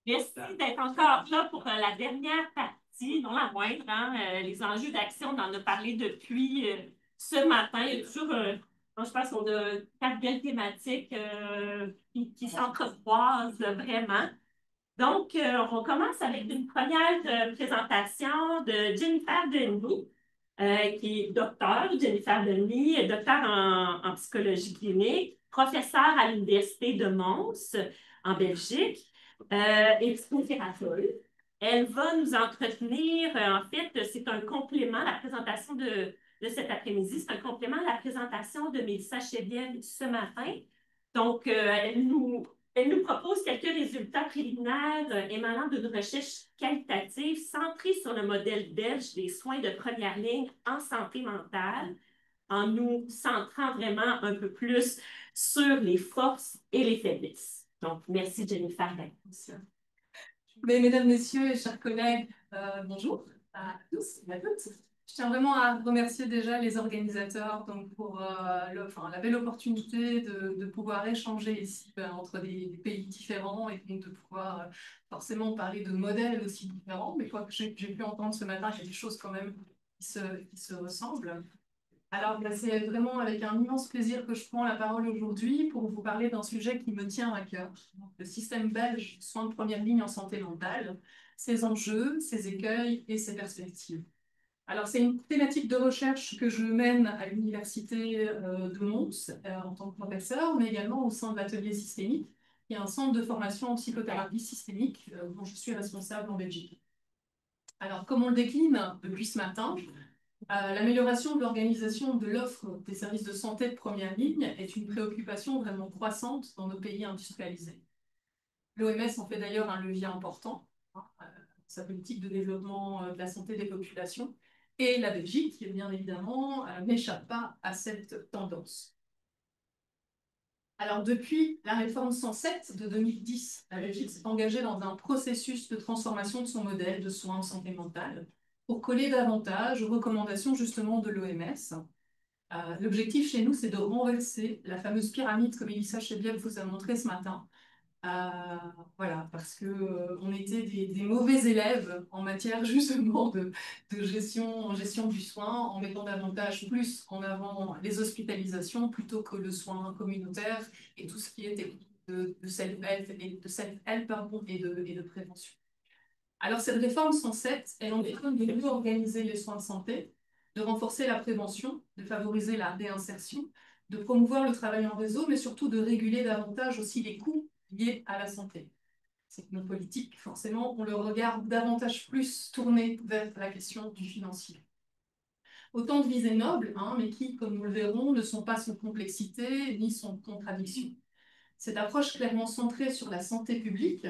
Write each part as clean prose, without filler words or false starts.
Merci d'être encore là pour la dernière partie, non la moindre, hein, les enjeux d'action, on en a parlé depuis ce matin. Il y a toujours, moi, je pense qu'on a quatre belles thématiques qui s'entrecroisent vraiment. Donc, on commence avec une première présentation de Jennifer Denis, qui est docteur, Jennifer Denis, docteur en psychologie clinique, professeure à l'Université de Mons en Belgique et psychothérapeute. Elle va nous entretenir, en fait, c'est un complément, la présentation de cet après-midi, c'est un complément à la présentation de Mélissa Cheviel ce matin. Donc, elle nous propose quelques résultats préliminaires émanant d'une recherche qualitative centrée sur le modèle belge des soins de première ligne en santé mentale, en nous centrant vraiment un peu plus sur les forces et les faiblesses. Donc, merci Jennifer d'être. Mais, mesdames, messieurs et chers collègues, bonjour à tous et à toutes. Je tiens vraiment à remercier déjà les organisateurs donc, pour la belle opportunité de pouvoir échanger ici entre des pays différents et donc de pouvoir forcément parler de modèles aussi différents. Mais quoi que j'ai pu entendre ce matin, il y a des choses quand même qui se ressemblent. Alors, c'est vraiment avec un immense plaisir que je prends la parole aujourd'hui pour vous parler d'un sujet qui me tient à cœur, le système belge soins de première ligne en santé mentale, ses enjeux, ses écueils et ses perspectives. Alors, c'est une thématique de recherche que je mène à l'université de Mons en tant que professeur, mais également au sein de l'atelier systémique, qui est un centre de formation en psychothérapie systémique dont je suis responsable en Belgique. Alors, comme on le décline depuis ce matin, l'amélioration de l'organisation de l'offre des services de santé de première ligne est une préoccupation vraiment croissante dans nos pays industrialisés. L'OMS en fait d'ailleurs un levier important, sa politique de développement de la santé des populations, et la Belgique, qui bien évidemment n'échappe pas à cette tendance. Alors, depuis la réforme 107 de 2010, la Belgique s'est engagée dans un processus de transformation de son modèle de soins en santé mentale pour coller davantage aux recommandations justement de l'OMS. L'objectif chez nous, c'est de renverser la fameuse pyramide que Mélissa Chebiel vous a montré ce matin. Euh, voilà, parce que on était des mauvais élèves en matière justement de gestion du soin, en mettant davantage plus en avant les hospitalisations plutôt que le soin communautaire et tout ce qui était de self-help et de prévention. Alors, cette réforme 107, elle ambitionne de mieux organiser les soins de santé, de renforcer la prévention, de favoriser la réinsertion, de promouvoir le travail en réseau, mais surtout de réguler davantage aussi les coûts liés à la santé. C'est que nos politiques, forcément, on le regarde davantage plus tourné vers la question du financier. Autant de visées nobles, hein, mais qui, comme nous le verrons, ne sont pas sans complexité ni sans contradiction. Cette approche clairement centrée sur la santé publique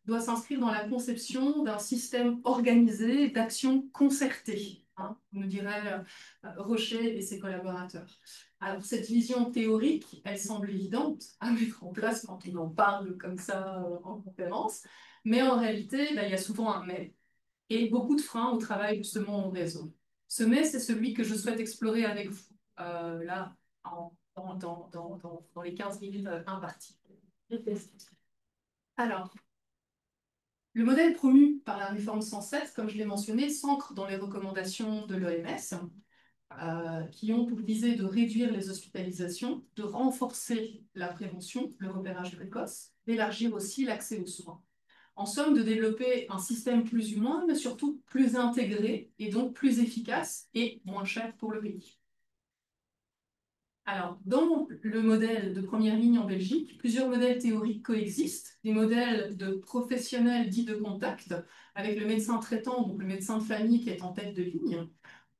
doit s'inscrire dans la conception d'un système organisé d'action concertée, hein, nous dirait Rocher et ses collaborateurs. Alors, cette vision théorique, elle semble évidente à mettre en place quand on en parle comme ça en conférence, mais en réalité, là, il y a souvent un mais et beaucoup de freins au travail justement en réseau. Ce mais, c'est celui que je souhaite explorer avec vous là, dans les 15 minutes imparties. Alors, le modèle promu par la réforme 107, comme je l'ai mentionné, s'ancre dans les recommandations de l'OMS, qui ont pour visée de réduire les hospitalisations, de renforcer la prévention, le repérage précoce, d'élargir aussi l'accès aux soins. En somme, de développer un système plus humain, mais surtout plus intégré et donc plus efficace et moins cher pour le pays. Alors, dans le modèle de première ligne en Belgique, plusieurs modèles théoriques coexistent. Des modèles de professionnels dits de contact, avec le médecin traitant, donc le médecin de famille qui est en tête de ligne,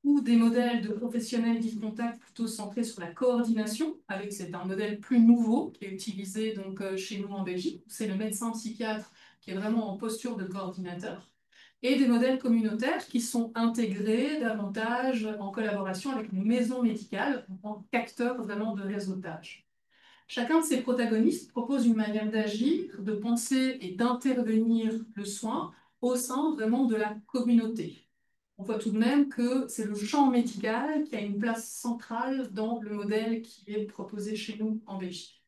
ou des modèles de professionnels dits de contact plutôt centrés sur la coordination, avec c'est un modèle plus nouveau qui est utilisé donc chez nous en Belgique. C'est le médecin psychiatre qui est vraiment en posture de coordinateur et des modèles communautaires qui sont intégrés davantage en collaboration avec une maison médicale en qu'acteur vraiment de réseautage. Chacun de ces protagonistes propose une manière d'agir, de penser et d'intervenir le soin au sein vraiment de la communauté. On voit tout de même que c'est le champ médical qui a une place centrale dans le modèle qui est proposé chez nous en Belgique.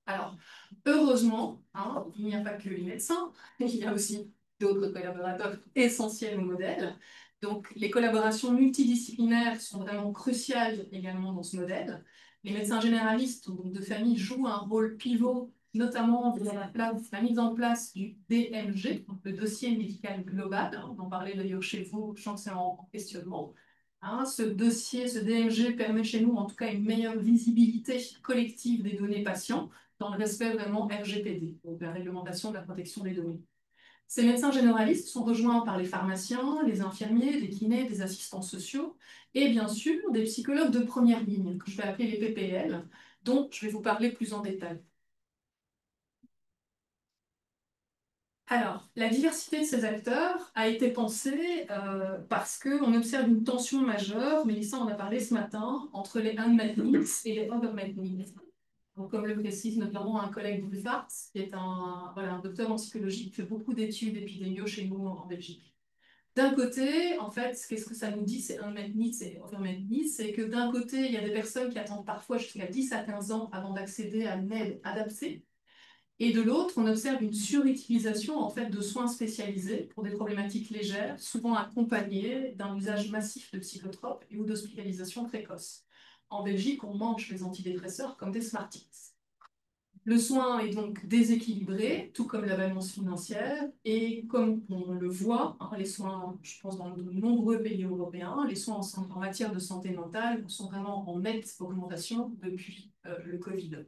Alors, heureusement, hein, il n'y a pas que les médecins, il y a aussi d'autres collaborateurs essentiels au modèle. Donc, les collaborations multidisciplinaires sont vraiment cruciales également dans ce modèle. Les médecins généralistes donc de famille jouent un rôle pivot, notamment via la mise en place du DMG, donc le dossier médical global. On en parlait d'ailleurs chez vous, je pense que c'est en questionnement. Hein, ce dossier, ce DMG permet chez nous en tout cas une meilleure visibilité collective des données patients dans le respect vraiment RGPD, donc la réglementation de la protection des données. Ces médecins généralistes sont rejoints par les pharmaciens, les infirmiers, des kinés, des assistants sociaux et bien sûr des psychologues de première ligne, que je vais appeler les PPL, dont je vais vous parler plus en détail. Alors, la diversité de ces acteurs a été pensée parce qu'on observe une tension majeure, Mélissa en a parlé ce matin, entre les unmet needs et les overmet needs. Donc, comme le précise notamment un collègue Brufart, qui est un docteur en psychologie qui fait beaucoup d'études épidémiaux chez nous en Belgique. D'un côté, en fait, qu'est-ce que ça nous dit, c'est unmet needs et overmet needs, c'est que d'un côté, il y a des personnes qui attendent parfois jusqu'à 10 à 15 ans avant d'accéder à une aide adaptée. Et de l'autre, on observe une surutilisation en fait, de soins spécialisés pour des problématiques légères, souvent accompagnées d'un usage massif de psychotropes et ou d'hospitalisation précoce. En Belgique, on mange les antidépresseurs comme des Smarties. Le soin est donc déséquilibré, tout comme la balance financière, et comme on le voit, hein, les soins, je pense dans de nombreux pays européens, les soins en matière de santé mentale sont vraiment en nette augmentation depuis le Covid.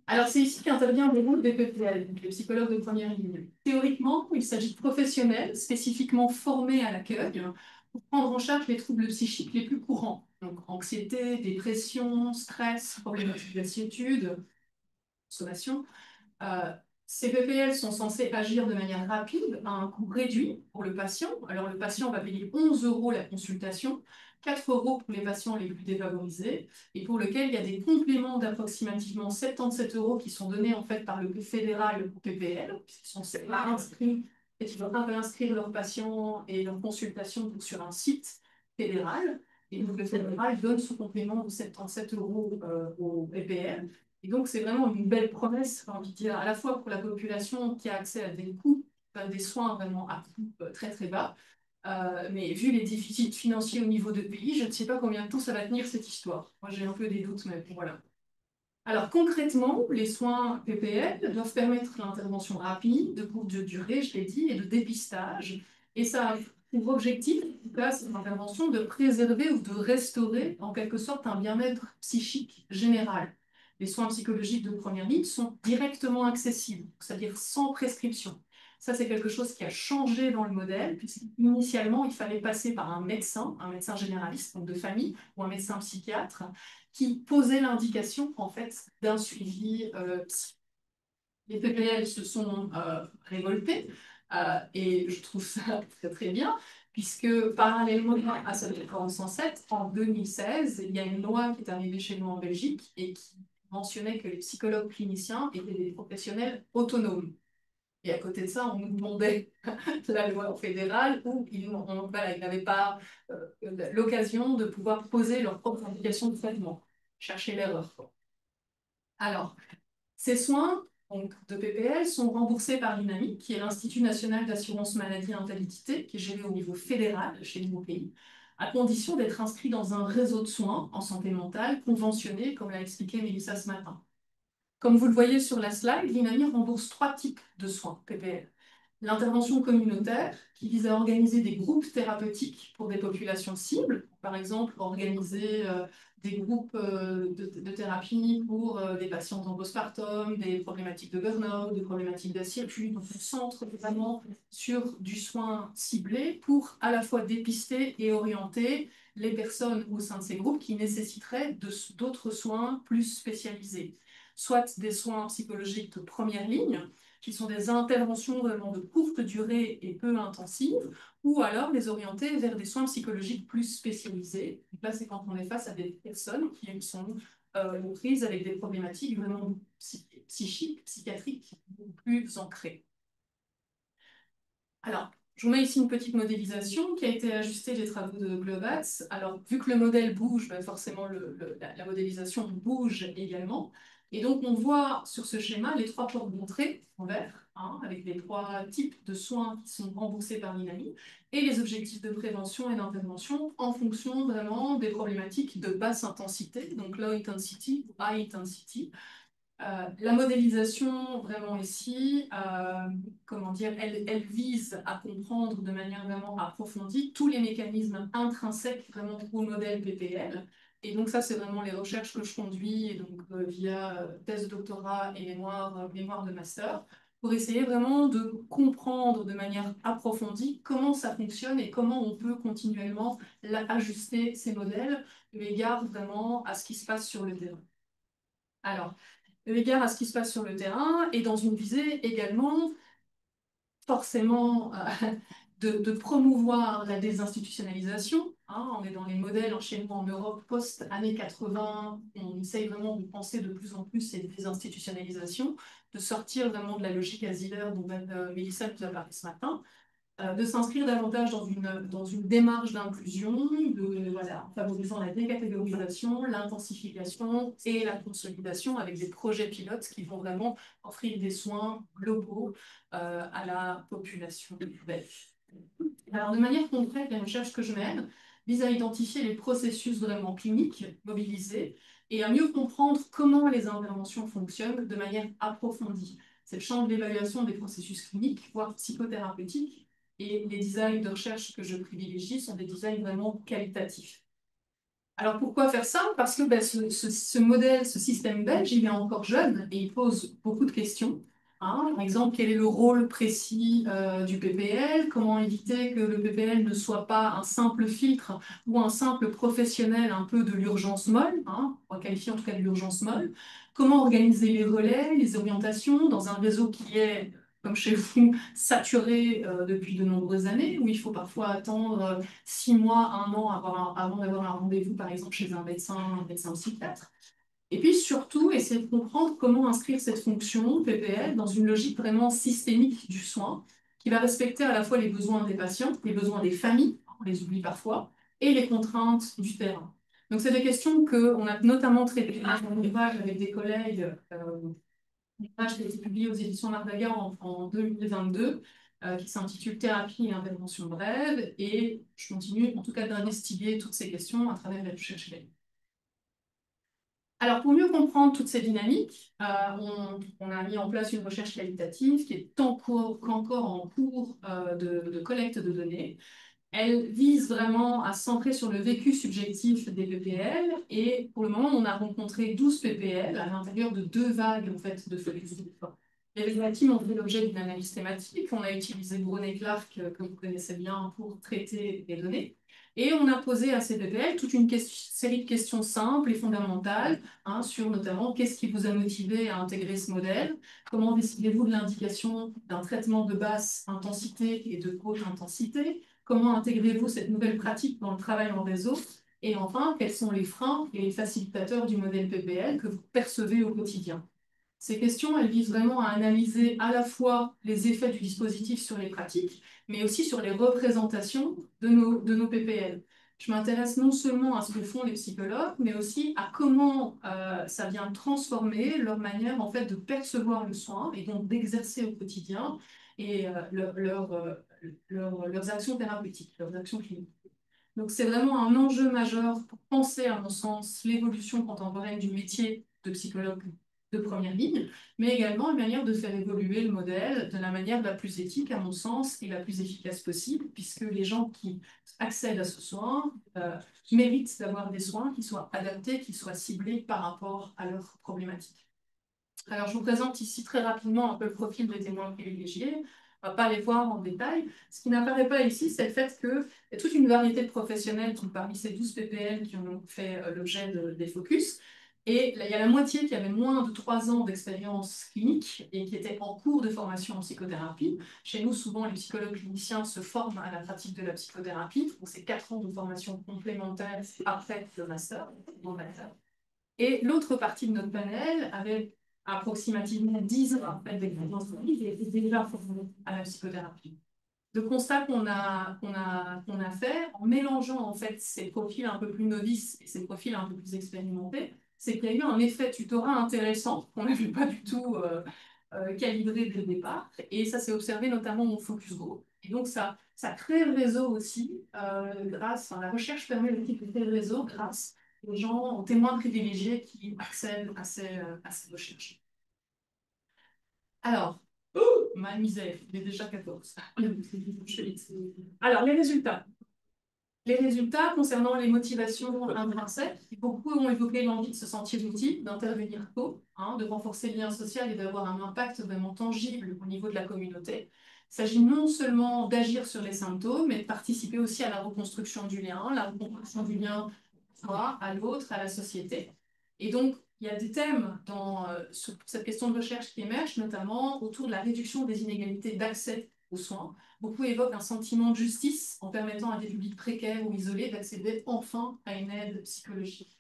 Alors, c'est ici qu'intervient le rôle des PPL, donc les psychologues de première ligne. Théoriquement, il s'agit de professionnels spécifiquement formés à l'accueil pour prendre en charge les troubles psychiques les plus courants, donc anxiété, dépression, stress, problématiques d'assiétude, sommation. Euh, Ces PPL sont censés agir de manière rapide, à un coût réduit pour le patient. Alors, le patient va payer 11 euros la consultation, 4 euros pour les patients les plus défavorisés, et pour lequel il y a des compléments d'approximativement 77 euros qui sont donnés en fait par le fédéral au PPL, qui sont inscrits et qui doivent inscrire leurs patients et leurs consultations sur un site fédéral. Et donc, le fédéral donne ce complément de 77 euros au PPL. Et donc, c'est vraiment une belle promesse, j'ai envie de dire, à la fois pour la population qui a accès à des coûts, des soins vraiment à coût très très bas. Mais vu les déficits financiers au niveau de pays, je ne sais pas combien de temps ça va tenir cette histoire. Moi, j'ai un peu des doutes, mais bon, voilà. Alors concrètement, les soins PPL doivent permettre l'intervention rapide, de courte durée, je l'ai dit, et de dépistage. Et ça a pour objectif, en tout cas, cette intervention, de préserver ou de restaurer en quelque sorte un bien-être psychique général. Les soins psychologiques de première ligne sont directement accessibles, c'est-à-dire sans prescription. Ça, c'est quelque chose qui a changé dans le modèle, puisqu'initialement, il fallait passer par un médecin généraliste, donc de famille, ou un médecin psychiatre, qui posait l'indication en fait d'un suivi psy. Les PPL se sont révoltés et je trouve ça très très bien puisque parallèlement à cette réforme 107, en 2016, il y a une loi qui est arrivée chez nous en Belgique et qui mentionnait que les psychologues cliniciens étaient des professionnels autonomes. Et à côté de ça, on nous demandait la loi fédérale où voilà, ils n'avaient pas l'occasion de pouvoir poser leur propre indication de traitement, chercher l'erreur. Alors, ces soins donc, de PPL sont remboursés par l'INAMI, qui est l'Institut national d'assurance maladie et invalidité, qui est géré au niveau fédéral chez nous au pays, à condition d'être inscrit dans un réseau de soins en santé mentale conventionné, comme l'a expliqué Mélissa ce matin. Comme vous le voyez sur la slide, l'INAMI rembourse 3 types de soins PPL. L'intervention communautaire, qui vise à organiser des groupes thérapeutiques pour des populations cibles, par exemple organiser des groupes de thérapie pour des patients en postpartum, des problématiques de burn-out, des problématiques d'assiétude. Donc on centre vraiment sur du soin ciblé pour à la fois dépister et orienter les personnes au sein de ces groupes qui nécessiteraient d'autres soins plus spécialisés, soit des soins psychologiques de première ligne, qui sont des interventions vraiment de courte durée et peu intensives, ou alors les orienter vers des soins psychologiques plus spécialisés. Donc là, c'est quand on est face à des personnes qui sont prises avec des problématiques vraiment psychiques, psychiatriques, beaucoup plus ancrées. Alors, je vous mets ici une petite modélisation qui a été ajustée des travaux de Globatz. Alors, vu que le modèle bouge, ben forcément la modélisation bouge également. Et donc, on voit sur ce schéma les trois portes d'entrée en vert, hein, avec les trois types de soins qui sont remboursés par l'INAMI, et les objectifs de prévention et d'intervention en fonction vraiment des problématiques de basse intensité, donc low intensity ou high intensity. La modélisation, vraiment ici, comment dire, elle vise à comprendre de manière vraiment approfondie tous les mécanismes intrinsèques vraiment au modèle PPL. Et donc ça, c'est vraiment les recherches que je conduis et donc, via thèse de doctorat et mémoire de master, pour essayer vraiment de comprendre de manière approfondie comment ça fonctionne et comment on peut continuellement ajuster ces modèles, eu égard vraiment à ce qui se passe sur le terrain. Alors, eu égard à ce qui se passe sur le terrain et dans une visée également forcément de promouvoir la désinstitutionnalisation. Hein. On est dans les modèles chez nous en Europe post-années 80, on essaye vraiment de penser de plus en plus cette désinstitutionnalisation, de sortir vraiment de la logique asilaire dont Mélissa nous a parlé ce matin, de s'inscrire davantage dans une démarche d'inclusion, voilà, en favorisant la décatégorisation, l'intensification et la consolidation avec des projets pilotes qui vont vraiment offrir des soins globaux à la population belge. Alors, de manière concrète, les recherches que je mène visent à identifier les processus vraiment cliniques mobilisés et à mieux comprendre comment les interventions fonctionnent de manière approfondie. C'est le champ de l'évaluation des processus cliniques, voire psychothérapeutiques, et les designs de recherche que je privilégie sont des designs vraiment qualitatifs. Alors pourquoi faire ça? Parce que ben, ce modèle, ce système belge, il est encore jeune et il pose beaucoup de questions. Hein. Par exemple, quel est le rôle précis du PPL? Comment éviter que le PPL ne soit pas un simple filtre ou un simple professionnel un peu de l'urgence molle, hein, on va qualifier en tout cas de l'urgence molle? Comment organiser les relais, les orientations dans un réseau qui est, comme chez vous, saturé depuis de nombreuses années, où il faut parfois attendre 6 mois, un an avant d'avoir un rendez-vous, par exemple, chez un médecin psychiatre. Et puis surtout, essayer de comprendre comment inscrire cette fonction PPL dans une logique vraiment systémique du soin, qui va respecter à la fois les besoins des patients, les besoins des familles, on les oublie parfois, et les contraintes du terrain. Donc, c'est des questions qu'on a notamment traitées dans un ouvrage avec des collègues, un ouvrage qui a été publié aux éditions Mardaga en 2022, qui s'intitule Thérapie et intervention brève, et je continue en tout cas d'investiguer toutes ces questions à travers la recherche clinique. Alors, pour mieux comprendre toutes ces dynamiques, on a mis en place une recherche qualitative qui est encore en cours de collecte de données. Elle vise vraiment à se centrer sur le vécu subjectif des PPL et pour le moment, on a rencontré 12 PPL à l'intérieur de 2 vagues en fait, de focus group. Les teams ont fait l'objet d'une analyse thématique. On a utilisé Brown et Clark, que vous connaissez bien, pour traiter les données. Et on a posé à ces PPL toute une série de questions simples et fondamentales hein, sur notamment qu'est-ce qui vous a motivé à intégrer ce modèle, comment décidez-vous de l'indication d'un traitement de basse intensité et de haute intensité, comment intégrez-vous cette nouvelle pratique dans le travail en réseau, et enfin, quels sont les freins et les facilitateurs du modèle PPL que vous percevez au quotidien. Ces questions, elles visent vraiment à analyser à la fois les effets du dispositif sur les pratiques, mais aussi sur les représentations de nos PPL. Je m'intéresse non seulement à ce que font les psychologues, mais aussi à comment ça vient transformer leur manière en fait, de percevoir le soin et donc d'exercer au quotidien et leurs actions thérapeutiques, leurs actions cliniques. Donc c'est vraiment un enjeu majeur pour penser, à mon sens, l'évolution contemporaine du métier de psychologue de première ligne, mais également une manière de faire évoluer le modèle de la manière la plus éthique, à mon sens, et la plus efficace possible, puisque les gens qui accèdent à ce soin méritent d'avoir des soins qui soient adaptés, qui soient ciblés par rapport à leurs problématiques. Alors, je vous présente ici très rapidement un peu le profil des témoins privilégiés. On ne va pas les voir en détail. Ce qui n'apparaît pas ici, c'est le fait qu'il y a toute une variété de professionnels qui, parmi ces 12 PPL qui ont fait l'objet des focus. Et là, il y a la moitié qui avait moins de 3 ans d'expérience clinique et qui était en cours de formation en psychothérapie. Chez nous, souvent, les psychologues cliniciens se forment à la pratique de la psychothérapie. Donc, c'est 4 ans de formation complémentaire après le master. Et l'autre partie de notre panel avait approximativement 10 ans d'expérience clinique et était déjà formé à la psychothérapie. Le constat qu'on a fait en mélangeant en fait ces profils un peu plus novices et ces profils un peu plus expérimentés, c'est qu'il y a eu un effet tutorat intéressant qu'on n'avait pas du tout calibré dès le départ. Et ça s'est observé notamment au focus group. Et donc, ça crée le réseau aussi, la recherche permet aussi de créer le réseau grâce aux gens, aux témoins privilégiés qui accèdent à ces recherches. Alors, ma misère, il est déjà 14. Alors, les résultats. Les résultats concernant les motivations intrinsèques, beaucoup ont évoqué l'envie de se sentir utile, d'intervenir tôt, de renforcer le lien social et d'avoir un impact vraiment tangible au niveau de la communauté. Il s'agit non seulement d'agir sur les symptômes, mais de participer aussi à la reconstruction du lien à soi, à l'autre, à la société. Et donc, il y a des thèmes sur cette question de recherche qui émergent, notamment autour de la réduction des inégalités d'accès aux soins. Beaucoup évoquent un sentiment de justice en permettant à des publics précaires ou isolés d'accéder enfin à une aide psychologique.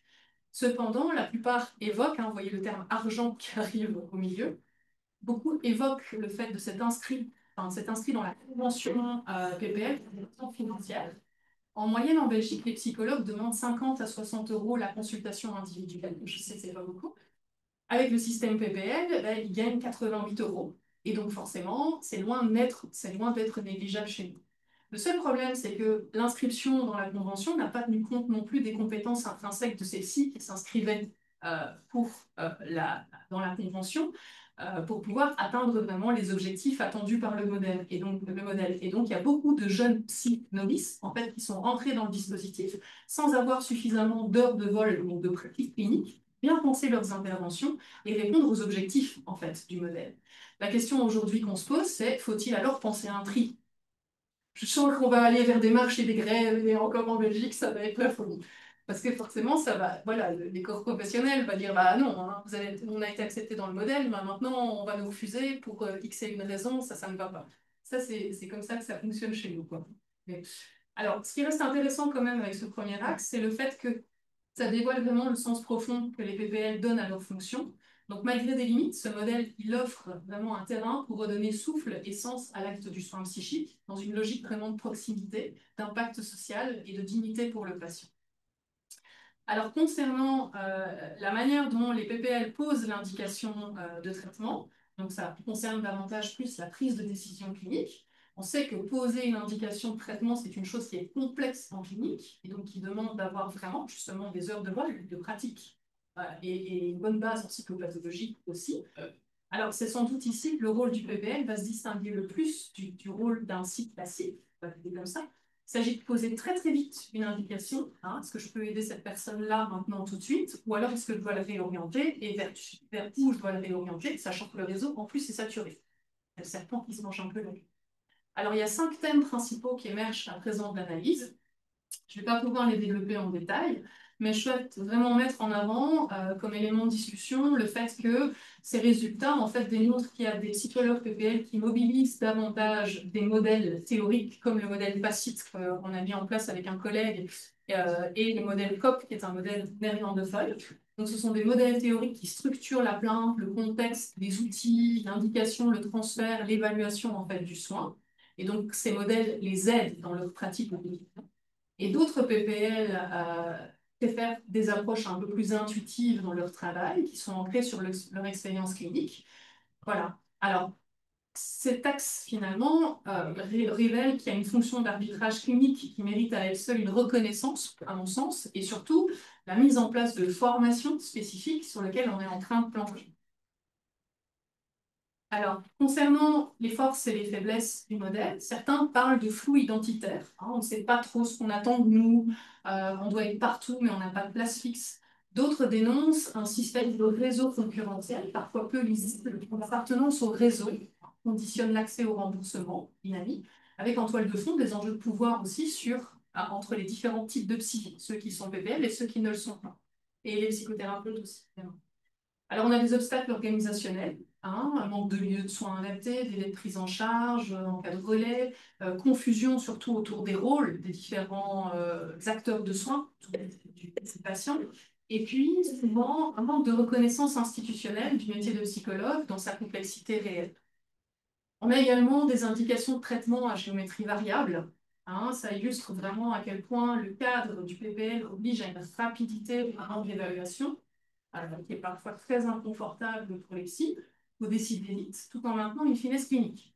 Cependant, la plupart évoquent, vous voyez le terme argent qui arrive au milieu, beaucoup évoquent le fait de s'être inscrit dans la convention PPL, financière. En moyenne, en Belgique, les psychologues demandent 50 à 60 euros la consultation individuelle. Je sais que c'est pas beaucoup. Avec le système PPL, ils gagnent 88 euros. Et donc, forcément, c'est loin d'être négligeable chez nous. Le seul problème, c'est que l'inscription dans la convention n'a pas tenu compte non plus des compétences intrinsèques de celles-ci qui s'inscrivaient dans la convention pour pouvoir atteindre vraiment les objectifs attendus par le modèle. Et donc, il y a beaucoup de jeunes psy novices, en fait, qui sont rentrés dans le dispositif sans avoir suffisamment d'heures de vol, donc de pratique clinique, bien penser leurs interventions et répondre aux objectifs, en fait, du modèle. La question aujourd'hui qu'on se pose, c'est faut-il alors penser à un tri? Je sens qu'on va aller vers des marches et des grèves, et encore en Belgique, ça va être la folie. Parce que forcément, ça va, voilà, les corps professionnels vont dire, bah non, on a été accepté dans le modèle, mais maintenant on va nous refuser pour X et une raison, ça ne va pas. Ça, c'est comme ça que ça fonctionne chez nous, quoi. Mais, alors, ce qui reste intéressant quand même avec ce premier axe, c'est le fait que ça dévoile vraiment le sens profond que les PPL donnent à leur fonction. Donc, malgré des limites, ce modèle, il offre vraiment un terrain pour redonner souffle et sens à l'acte du soin psychique, dans une logique vraiment de proximité, d'impact social et de dignité pour le patient. Alors, concernant la manière dont les PPL posent l'indication de traitement, donc ça concerne davantage plus la prise de décision clinique. On sait que poser une indication de traitement, c'est une chose qui est complexe en clinique et donc qui demande d'avoir vraiment justement des heures de vol, de pratique et une bonne base en psychopathologie aussi. Alors, c'est sans doute ici que le rôle du PPL va se distinguer le plus du rôle d'un site passif, comme ça. Il s'agit de poser très très vite une indication. Est-ce que je peux aider cette personne-là maintenant tout de suite? Ou alors est-ce que je dois la réorienter et vers où je dois la réorienter, sachant que le réseau en plus est saturé. Il y a le serpent qui se mange un peu la queue. Alors il y a 5 thèmes principaux qui émergent à présent de l'analyse. Je ne vais pas pouvoir les développer en détail, mais je souhaite vraiment mettre en avant, comme élément de discussion, le fait que ces résultats en fait, démontrent qu'il y a des psychologues PPL qui mobilisent davantage des modèles théoriques, comme le modèle PACIT qu'on a mis en place avec un collègue, et le modèle COP, qui est un modèle néerlandophone. Donc, ce sont des modèles théoriques qui structurent la plainte, le contexte, les outils, l'indication, le transfert, l'évaluation en fait, du soin. Et donc, ces modèles les aident dans leur pratique au quotidien. Et d'autres PPL préfèrent des approches un peu plus intuitives dans leur travail, qui sont ancrées sur leur expérience clinique. Voilà. Alors, cet axe, finalement, révèle qu'il y a une fonction d'arbitrage clinique qui mérite à elle seule une reconnaissance, à mon sens, et surtout la mise en place de formations spécifiques sur lesquelles on est en train de plancher. Alors, concernant les forces et les faiblesses du modèle, certains parlent de flou identitaire. On ne sait pas trop ce qu'on attend de nous, on doit être partout, mais on n'a pas de place fixe. D'autres dénoncent un système de réseau concurrentiel, parfois peu lisible, où l'appartenance au réseau conditionne l'accès au remboursement, dynamique, avec en toile de fond des enjeux de pouvoir aussi entre les différents types de psy, ceux qui sont PPL et ceux qui ne le sont pas. Et les psychothérapeutes aussi, évidemment. Alors, on a des obstacles organisationnels, un manque de lieux de soins adaptés, délais de prise en charge en cas de relais, confusion surtout autour des rôles des différents acteurs de soins, des patients, et puis souvent un manque de reconnaissance institutionnelle du métier de psychologue dans sa complexité réelle. On a également des indications de traitement à géométrie variable. Ça illustre vraiment à quel point le cadre du PPL oblige à une rapidité au moment de l'évaluation. qui est parfois très inconfortable pour les psys, il faut décider vite, tout en maintenant une finesse clinique.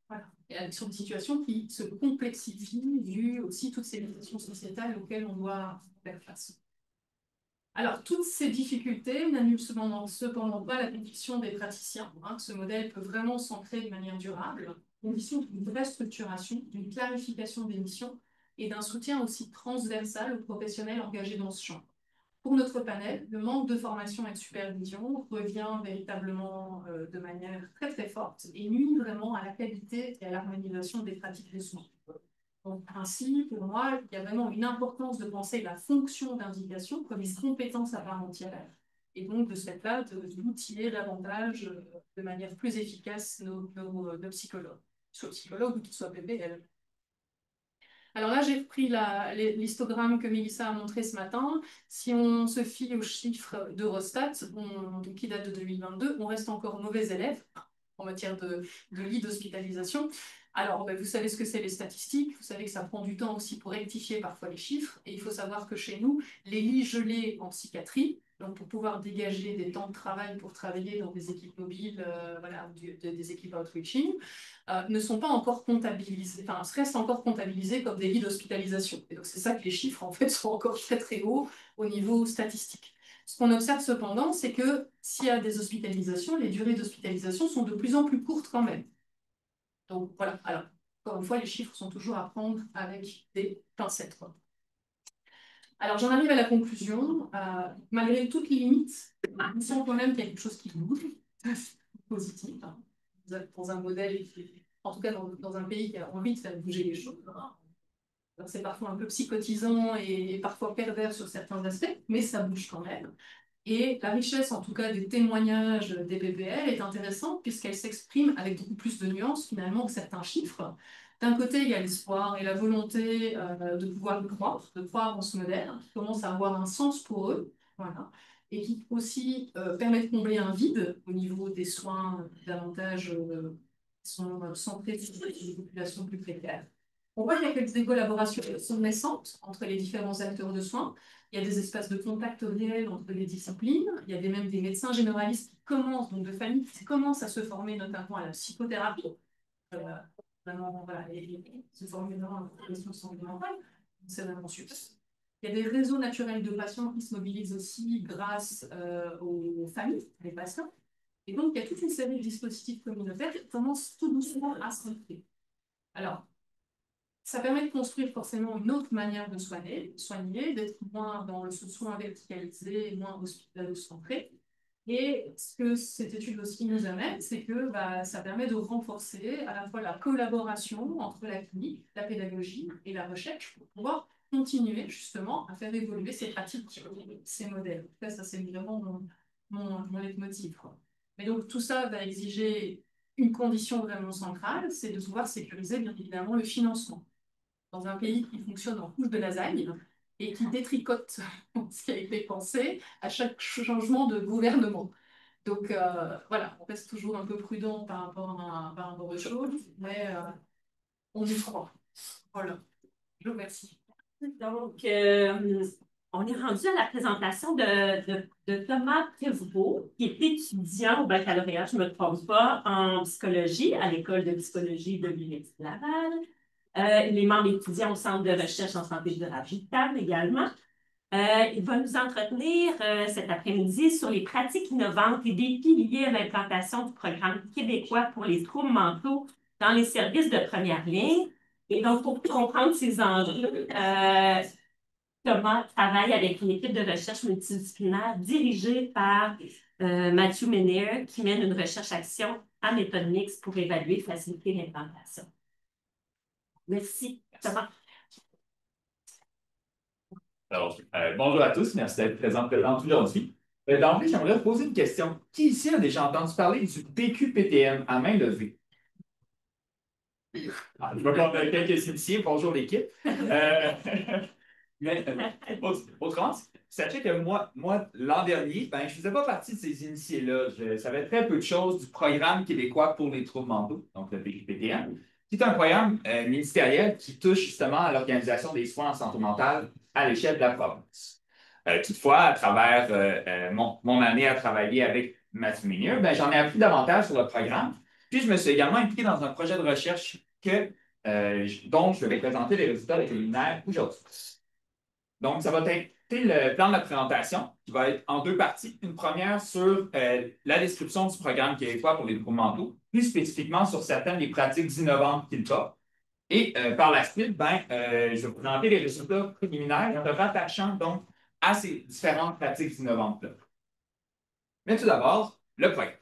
Voilà. Et sur des situations qui se complexifient, vu aussi toutes ces limitations sociétales auxquelles on doit faire face. Alors, toutes ces difficultés n'annulent cependant pas la conviction des praticiens, que ce modèle peut vraiment s'ancrer de manière durable, condition d'une vraie structuration, d'une clarification des missions et d'un soutien aussi transversal aux professionnels engagés dans ce champ. Pour notre panel, le manque de formation et de supervision revient véritablement de manière très très forte et nuit vraiment à la qualité et à l'harmonisation des pratiques des soins. Donc, ainsi, pour moi, il y a vraiment une importance de penser la fonction d'indication comme une compétence à part entière. Et donc, de ce fait-là, d'outiller davantage, de manière plus efficace, nos psychologues, soit psychologues ou qu'ils soient PBL. Alors là, j'ai pris l'histogramme que Mélissa a montré ce matin. Si on se fie aux chiffres d'Eurostat, qui datent de 2022, on reste encore mauvais élève en matière de lits d'hospitalisation. Alors, vous savez ce que c'est les statistiques, vous savez que ça prend du temps aussi pour rectifier parfois les chiffres, et il faut savoir que chez nous, les lits gelés en psychiatrie, donc pour pouvoir dégager des temps de travail pour travailler dans des équipes mobiles, des équipes outreaching, ne sont pas encore comptabilisés, enfin, restent encore comptabilisés comme des lits d'hospitalisation. Et donc c'est ça que les chiffres, en fait, sont encore très très hauts au niveau statistique. Ce qu'on observe cependant, c'est que s'il y a des hospitalisations, les durées d'hospitalisation sont de plus en plus courtes quand même. Donc voilà, alors, encore une fois, les chiffres sont toujours à prendre avec des pincettes, quoi. Alors j'en arrive à la conclusion. Malgré toutes les limites, on sent quand même qu'il y a quelque chose qui bouge, positif, dans un modèle, en tout cas dans un pays qui a envie de faire bouger les choses. C'est parfois un peu psychotisant et parfois pervers sur certains aspects, mais ça bouge quand même. Et la richesse, en tout cas, des témoignages des PBL est intéressante puisqu'elle s'exprime avec beaucoup plus de nuances, finalement, que certains chiffres. D'un côté, il y a l'espoir et la volonté de pouvoir de croire en ce modèle, qui commence à avoir un sens pour eux, voilà, et qui aussi permet de combler un vide au niveau des soins davantage qui sont centrés sur les populations plus précaires. On voit qu'il y a des collaborations qui sont naissantes entre les différents acteurs de soins. Il y a des espaces de contact réels entre les disciplines. Il y a même des médecins généralistes qui commencent, donc de familles qui commencent à se former notamment à la psychothérapie. Vraiment, voilà, et se former vraiment à la profession de santé mentale. C'est vraiment super. Il y a des réseaux naturels de patients qui se mobilisent aussi grâce aux familles, les patients. Et donc, il y a toute une série de dispositifs communautaires qui commencent tout doucement à se monter. Alors, ça permet de construire forcément une autre manière de soigner, d'être moins dans le soin verticalisé, moins hospitalo-centré. Et ce que cette étude aussi nous amène, c'est que ça permet de renforcer à la fois la collaboration entre la clinique, la pédagogie et la recherche pour pouvoir continuer justement à faire évoluer ces pratiques, ces modèles. En tout cas, ça c'est vraiment mon leitmotiv, quoi. Mais donc tout ça va exiger une condition vraiment centrale, c'est de pouvoir sécuriser bien évidemment le financement dans un pays qui fonctionne en couche de lasagne et qui détricote ce qui a été pensé à chaque changement de gouvernement. Donc voilà, on reste toujours un peu prudent par rapport aux choses, mais on y croit. Voilà, je vous remercie. Donc, on est rendu à la présentation de Thomas Prévost, qui est étudiant au baccalauréat, je ne me trompe pas, en psychologie à l'École de psychologie de l'Université Laval. Il est membre étudiant au Centre de recherche en santé durable VITAM également. Il va nous entretenir cet après-midi sur les pratiques innovantes et défis liés à l'implantation du programme québécois pour les troubles mentaux dans les services de première ligne. Et donc, pour comprendre ces enjeux, Thomas travaille avec une équipe de recherche multidisciplinaire dirigée par Matthew Menner, qui mène une recherche-action à méthode mixte pour évaluer et faciliter l'implantation. Merci, Thomas. Alors, bonjour à tous, merci d'être présent aujourd'hui. D'emblée, j'aimerais vous poser une question. Qui ici a déjà entendu parler du PQPTM à main levée? Je vois qu'on a quelques initiés. Bonjour l'équipe. Mais autrement, sachez que moi l'an dernier, je ne faisais pas partie de ces initiés-là. Je savais très peu de choses du programme québécois pour les troubles mentaux, donc le PQPTM, qui est un programme ministériel qui touche justement à l'organisation des soins en santé mentale à l'échelle de la province. Toutefois, à travers mon année à travailler avec Mathieu Ménieux, ben, j'en ai appris davantage sur le programme. Puis, je me suis également impliqué dans un projet de recherche dont je vais présenter les résultats préliminaires aujourd'hui. Donc, ça va être le plan de la présentation qui va être en deux parties. Une première sur la description du programme québécois pour les troubles mentaux, plus spécifiquement sur certaines des pratiques innovantes qu'il porte. Et par la suite, je vais vous présenter les résultats préliminaires en rattachant donc à ces différentes pratiques innovantes-là. Mais tout d'abord, le programme.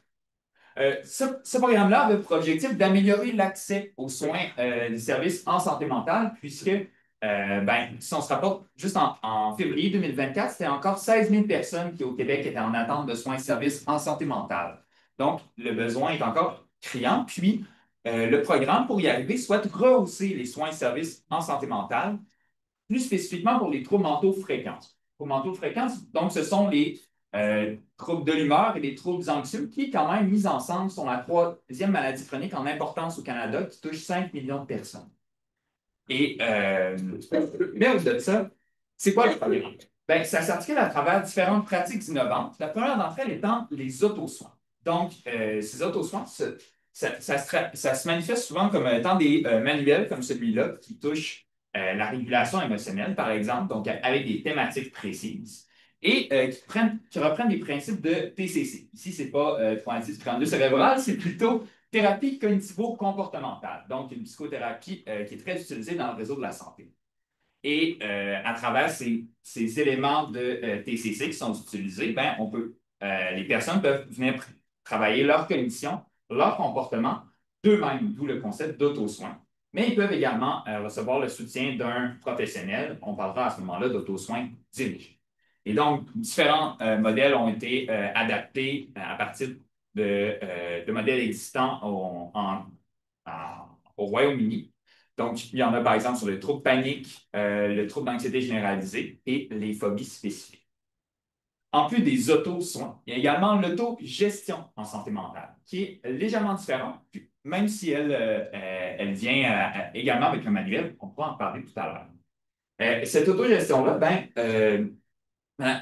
Ce programme-là avait pour objectif d'améliorer l'accès aux soins des services en santé mentale, puisque, si on se rapporte juste en février 2024, c'était encore 16 000 personnes qui, au Québec, étaient en attente de soins et services en santé mentale. Donc, le besoin est encore criant. Puis, le programme, pour y arriver, souhaite rehausser les soins et services en santé mentale, plus spécifiquement pour les troubles mentaux fréquents. Troubles mentaux fréquents, donc, ce sont les troubles de l'humeur et les troubles anxieux qui, quand même, mis ensemble, sont la troisième maladie chronique en importance au Canada qui touche 5 millions de personnes. Et, mais au-delà de ça, c'est quoi le programme? Ben, ça s'articule à travers différentes pratiques innovantes. La première d'entre elles étant les autosoins. Donc, ces autosoins, ça se manifeste souvent comme étant des manuels comme celui-là qui touchent la régulation émotionnelle, par exemple, donc avec des thématiques précises et qui reprennent les principes de TCC. Ici, ce n'est pas 36-32 cérébral, c'est plutôt thérapie cognitivo-comportementale, donc une psychothérapie qui est très utilisée dans le réseau de la santé. Et à travers ces éléments de TCC qui sont utilisés, les personnes peuvent venir travailler leur cognition, leur comportement d'eux-mêmes, d'où le concept d'auto-soin. Mais ils peuvent également recevoir le soutien d'un professionnel. On parlera à ce moment-là d'auto-soin dirigé. Et donc, différents modèles ont été adaptés à partir de modèles existants au Royaume-Uni. Donc, il y en a par exemple sur le trouble panique, le trouble d'anxiété généralisée et les phobies spécifiques. En plus des auto-soins, il y a également l'autogestion en santé mentale, qui est légèrement différente, même si elle vient également avec un manuel, on pourra en parler tout à l'heure. Cette autogestion-là,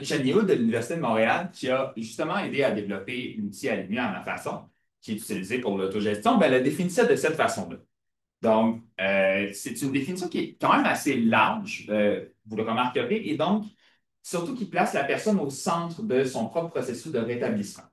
Jeanne Hood de l'Université de Montréal, qui a justement aidé à développer l'outil à lumière à ma façon, qui est utilisé pour l'autogestion, elle a défini ça de cette façon-là. Donc, c'est une définition qui est quand même assez large, vous le remarquerez, et donc, surtout qui place la personne au centre de son propre processus de rétablissement.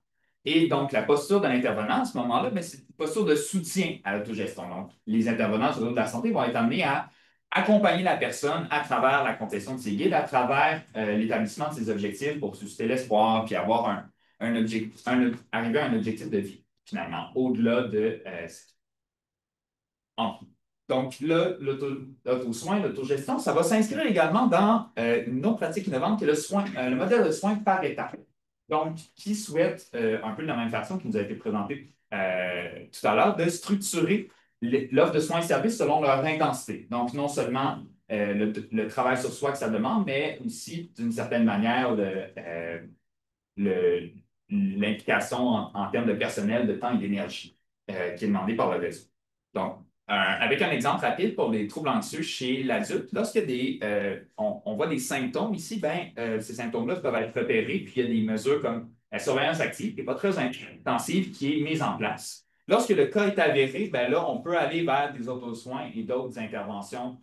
Et donc, la posture de l'intervenant à ce moment-là, c'est une posture de soutien à l'autogestion. Donc, les intervenants sur le de la santé vont être amenés à accompagner la personne à travers la conception de ses guides, à travers l'établissement de ses objectifs pour susciter l'espoir, puis avoir arriver à un objectif de vie, finalement, au-delà de donc, l'auto-soin, l'autogestion, ça va s'inscrire également dans une autre pratique innovante qui est le modèle de soin par étapes. Donc, qui souhaite, un peu de la même façon qui nous a été présenté tout à l'heure, de structurer l'offre de soins et services selon leur intensité. Donc, non seulement le travail sur soi que ça demande, mais aussi, d'une certaine manière, l'implication en termes de personnel, de temps et d'énergie qui est demandée par le réseau. Donc, avec un exemple rapide pour les troubles anxieux chez l'adulte, on voit des symptômes ici, ces symptômes-là peuvent être repérés, puis il y a des mesures comme la surveillance active, qui n'est pas très intensive, qui est mise en place. Lorsque le cas est avéré, là, on peut aller vers des autosoins et d'autres interventions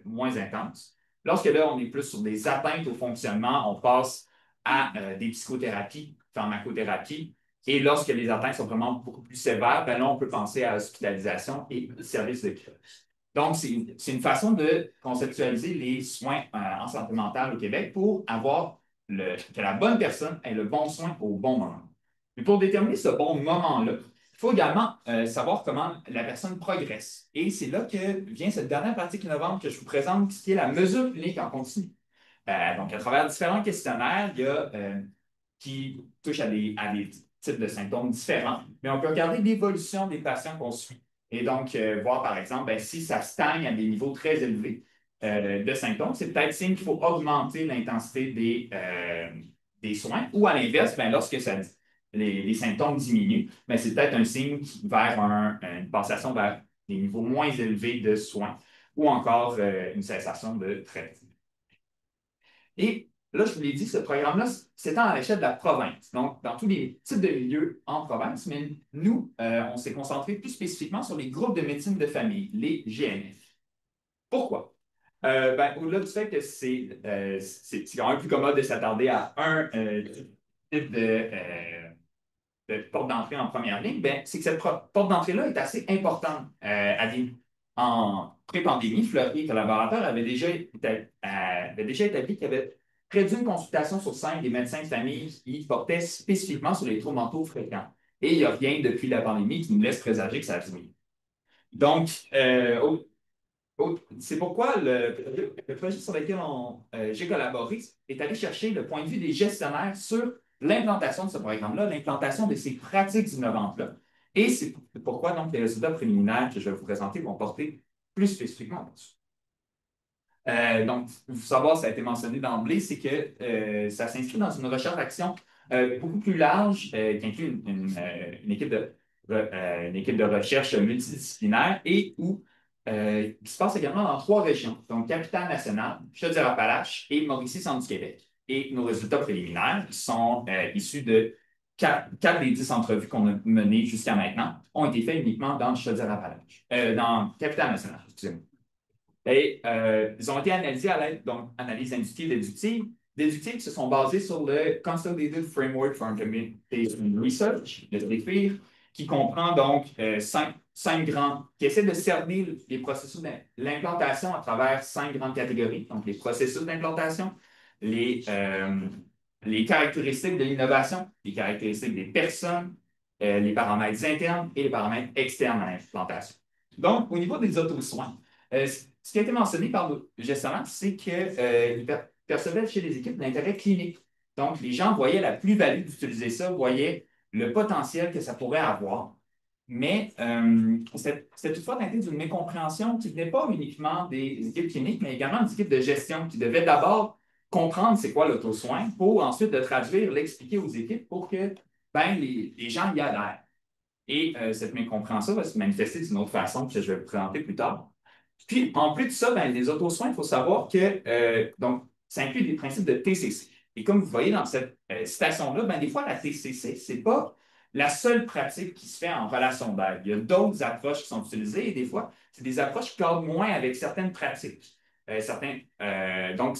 moins intenses. Lorsque là, on est plus sur des atteintes au fonctionnement, on passe à des psychothérapies, pharmacothérapie. Et lorsque les atteintes sont vraiment beaucoup plus sévères, là, on peut penser à l'hospitalisation et services de crèche. Donc, c'est une façon de conceptualiser les soins en santé mentale au Québec pour avoir que la bonne personne ait le bon soin au bon moment. Mais pour déterminer ce bon moment-là, il faut également savoir comment la personne progresse. Et c'est là que vient cette dernière pratique innovante que je vous présente, qui est la mesure clinique en continu. Donc, à travers différents questionnaires, qui touchent à des types de symptômes différents, mais on peut regarder l'évolution des patients qu'on suit. Et donc, voir par exemple, si ça stagne à des niveaux très élevés de symptômes, c'est peut-être signe qu'il faut augmenter l'intensité des soins, ou à l'inverse, lorsque les symptômes diminuent, c'est peut-être un signe vers une passation vers des niveaux moins élevés de soins, ou encore une cessation de traitement. Et Là, je vous l'ai dit, ce programme-là s'étend à l'échelle de la province, donc dans tous les types de milieux en province, mais nous, on s'est concentré plus spécifiquement sur les groupes de médecine de famille, les GMF. Pourquoi? Au-delà du fait que c'est quand même plus commode de s'attarder à un type de porte d'entrée en première ligne, ben, c'est que cette porte d'entrée-là est assez importante. En pré-pandémie, Fleury et collaborateurs avaient déjà établi qu'il y avait près d'une consultation sur 5 des médecins de famille qui portaient spécifiquement sur les troubles mentaux fréquents. Et il n'y a rien depuis la pandémie qui nous laisse présager que ça a diminué. Donc, c'est pourquoi le projet sur lequel j'ai collaboré est allé chercher le point de vue des gestionnaires sur l'implantation de ce programme-là, l'implantation de ces pratiques innovantes-là. Et c'est pourquoi donc les résultats préliminaires que je vais vous présenter vont porter plus spécifiquement là-dessus. Donc, il faut savoir, ça a été mentionné d'emblée, c'est que ça s'inscrit dans une recherche-action beaucoup plus large qui inclut une équipe de recherche multidisciplinaire et qui se passe également dans 3 régions, donc Capitale-Nationale, Chaudière-Appalaches et Mauricie-Centre-du-Québec. Et nos résultats préliminaires sont issus de 4 des 10 entrevues qu'on a menées jusqu'à maintenant ont été faits uniquement dans Chaudière-Appalaches, dans Capitale-Nationale, excusez-moi. Et ils ont été analysés à l'aide d'analyses inductives et déductives. Déductives qui se sont basées sur le Consolidated Framework for Implementation Research, le CFIR, qui comprend donc 5 grands, qui essaie de cerner les processus de l'implantation à travers 5 grandes catégories. Donc, les processus d'implantation, les caractéristiques de l'innovation, les caractéristiques des personnes, les paramètres internes et les paramètres externes à l'implantation. Donc, au niveau des autosoins, ce qui a été mentionné par le gestionnaire, c'est qu'ils percevaient chez les équipes l'intérêt clinique. Donc, les gens voyaient la plus-value d'utiliser ça, voyaient le potentiel que ça pourrait avoir. Mais c'était toutefois teinté d'une mécompréhension qui venait pas uniquement des équipes cliniques, mais également des équipes de gestion qui devaient d'abord comprendre c'est quoi l'auto-soin pour ensuite le traduire, l'expliquer aux équipes pour que les gens y adhèrent. Et cette mécompréhension va se manifester d'une autre façon que je vais vous présenter plus tard. Puis, en plus de ça, les autosoins, il faut savoir que donc, ça inclut des principes de TCC. Et comme vous voyez dans cette citation-là, des fois, la TCC, ce n'est pas la seule pratique qui se fait en relation d'aide. Il y a d'autres approches qui sont utilisées et des fois, c'est des approches qui cadrent moins avec certaines pratiques. Donc,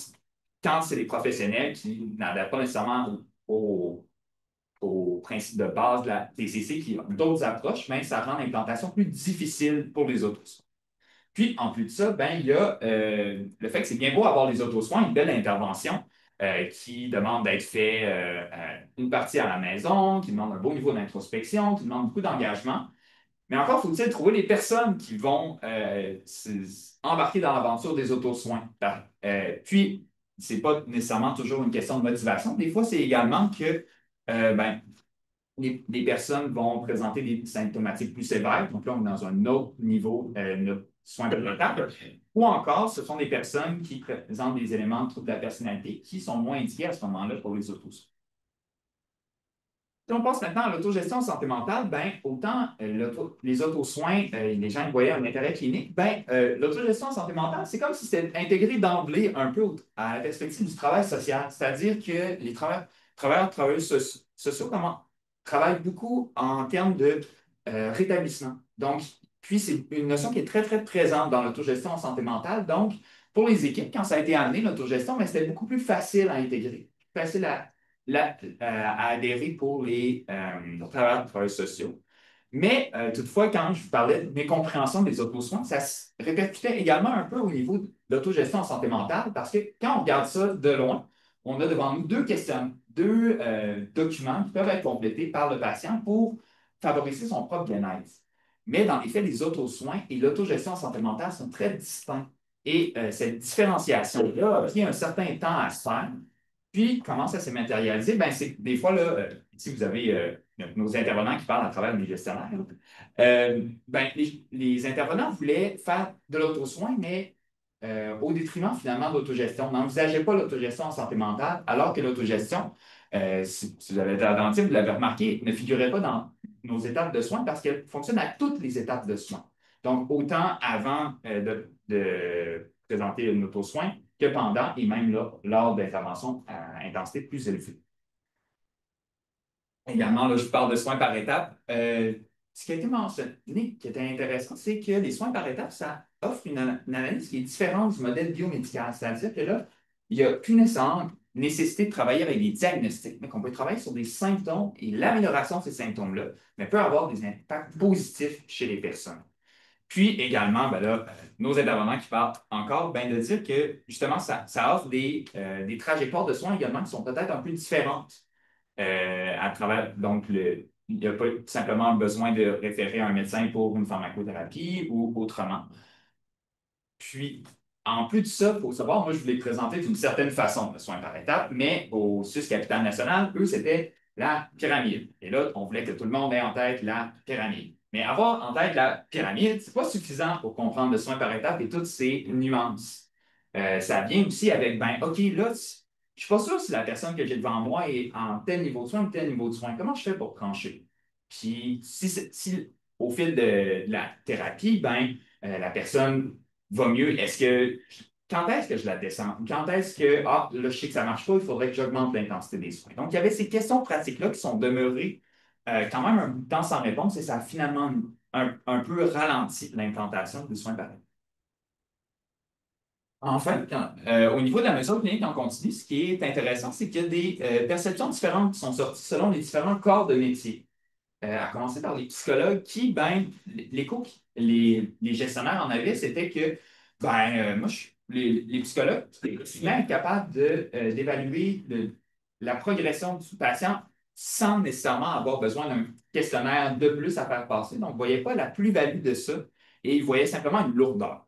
quand c'est des professionnels qui n'adhèrent pas nécessairement au principe de base de la TCC, qui ont d'autres approches, ça rend l'implantation plus difficile pour les autosoins. Puis, en plus de ça, il y a le fait que c'est bien beau avoir les autosoins, une belle intervention qui demande d'être fait une partie à la maison, qui demande un beau niveau d'introspection, qui demande beaucoup d'engagement. Mais encore faut-il trouver les personnes qui vont embarquer dans l'aventure des autosoins. Puis, ce n'est pas nécessairement toujours une question de motivation. Des fois, c'est également que les personnes vont présenter des symptomatiques plus sévères. Donc là, on est dans un autre niveau de soins de retard. Ou encore, ce sont des personnes qui présentent des éléments de trouble de la personnalité qui sont moins indiqués à ce moment-là pour les autosoins. Si on passe maintenant à l'autogestion en santé mentale, autant les autosoins, les gens y voyaient un intérêt clinique, l'autogestion en santé mentale, c'est comme si c'était intégré d'emblée un peu à la perspective du travail social. C'est-à-dire que les travailleuses sociaux travaillent beaucoup en termes de rétablissement. Donc, puis c'est une notion qui est très, très présente dans l'autogestion en santé mentale. Donc, pour les équipes, quand ça a été amené, l'autogestion, c'était beaucoup plus facile à intégrer, facile à adhérer pour les travailleurs sociaux. Mais toutefois, quand je vous parlais de mécompréhension des autosoins, ça se répercutait également un peu au niveau de l'autogestion en santé mentale parce que quand on regarde ça de loin, on a devant nous deux documents qui peuvent être complétés par le patient pour favoriser son propre bien-être. Mais dans les faits, les autosoins et l'autogestion en santé mentale sont très distincts. Et cette différenciation-là a pris un certain temps à se faire. Puis, comment ça s'est matérialisé? C'est des fois, là, ici, vous avez nos intervenants qui parlent à travers les gestionnaires. Les intervenants voulaient faire de l'autosoin, mais au détriment, finalement, de l'autogestion. On n'envisageait pas l'autogestion en santé mentale, alors que l'autogestion, si vous avez été attentif, vous l'avez remarqué, ne figurait pas dans nos étapes de soins parce qu'elle fonctionne à toutes les étapes de soins. Donc, autant avant de présenter un autosoin que pendant et même lors d'interventions à intensité plus élevée. Également, là, je vous parle de soins par étapes. Ce qui a été mentionné, qui était intéressant, c'est que les soins par étapes, ça offre une analyse qui est différente du modèle biomédical. C'est-à-dire que là, il n'y a plus nécessairement nécessité de travailler avec des diagnostics, mais qu'on peut travailler sur des symptômes et l'amélioration de ces symptômes-là, mais peut avoir des impacts positifs chez les personnes. Puis également, ben là, nos intervenants qui parlent encore, ben de dire que justement, ça offre des trajectoires de soins également qui sont peut-être un peu différentes à travers, donc, il n'y a pas simplement besoin de référer à un médecin pour une pharmacothérapie ou autrement. Puis, en plus de ça, il faut savoir, moi, je voulais présenter d'une certaine façon le soin par étapes, mais au SUS Capitale Nationale, eux, c'était la pyramide. Et là, on voulait que tout le monde ait en tête la pyramide. Mais avoir en tête la pyramide, c'est pas suffisant pour comprendre le soin par étapes et toutes ses nuances. Ça vient aussi avec, ben, OK, là, je suis pas sûr si la personne que j'ai devant moi est en tel niveau de soin ou tel niveau de soin. Comment je fais pour trancher? Puis, si au fil de la thérapie, ben, la personne va mieux. Quand est-ce que je la descends? Quand est-ce que, ah, là, je sais que ça ne marche pas, il faudrait que j'augmente l'intensité des soins. Donc, il y avait ces questions pratiques-là qui sont demeurées quand même un bout de temps sans réponse et ça a finalement un peu ralenti l'implantation des soins pareils. Enfin, au niveau de la mesure clinique en continu, ce qui est intéressant, c'est qu'il y a des perceptions différentes qui sont sorties selon les différents corps de métier. À commencer par les psychologues qui, ben, l'écho que les gestionnaires en avaient, c'était que, ben, moi, les psychologues, c'est même capable d'évaluer la progression du patient sans nécessairement avoir besoin d'un questionnaire de plus à faire passer. Donc, ils ne voyaient pas la plus-value de ça et ils voyaient simplement une lourdeur.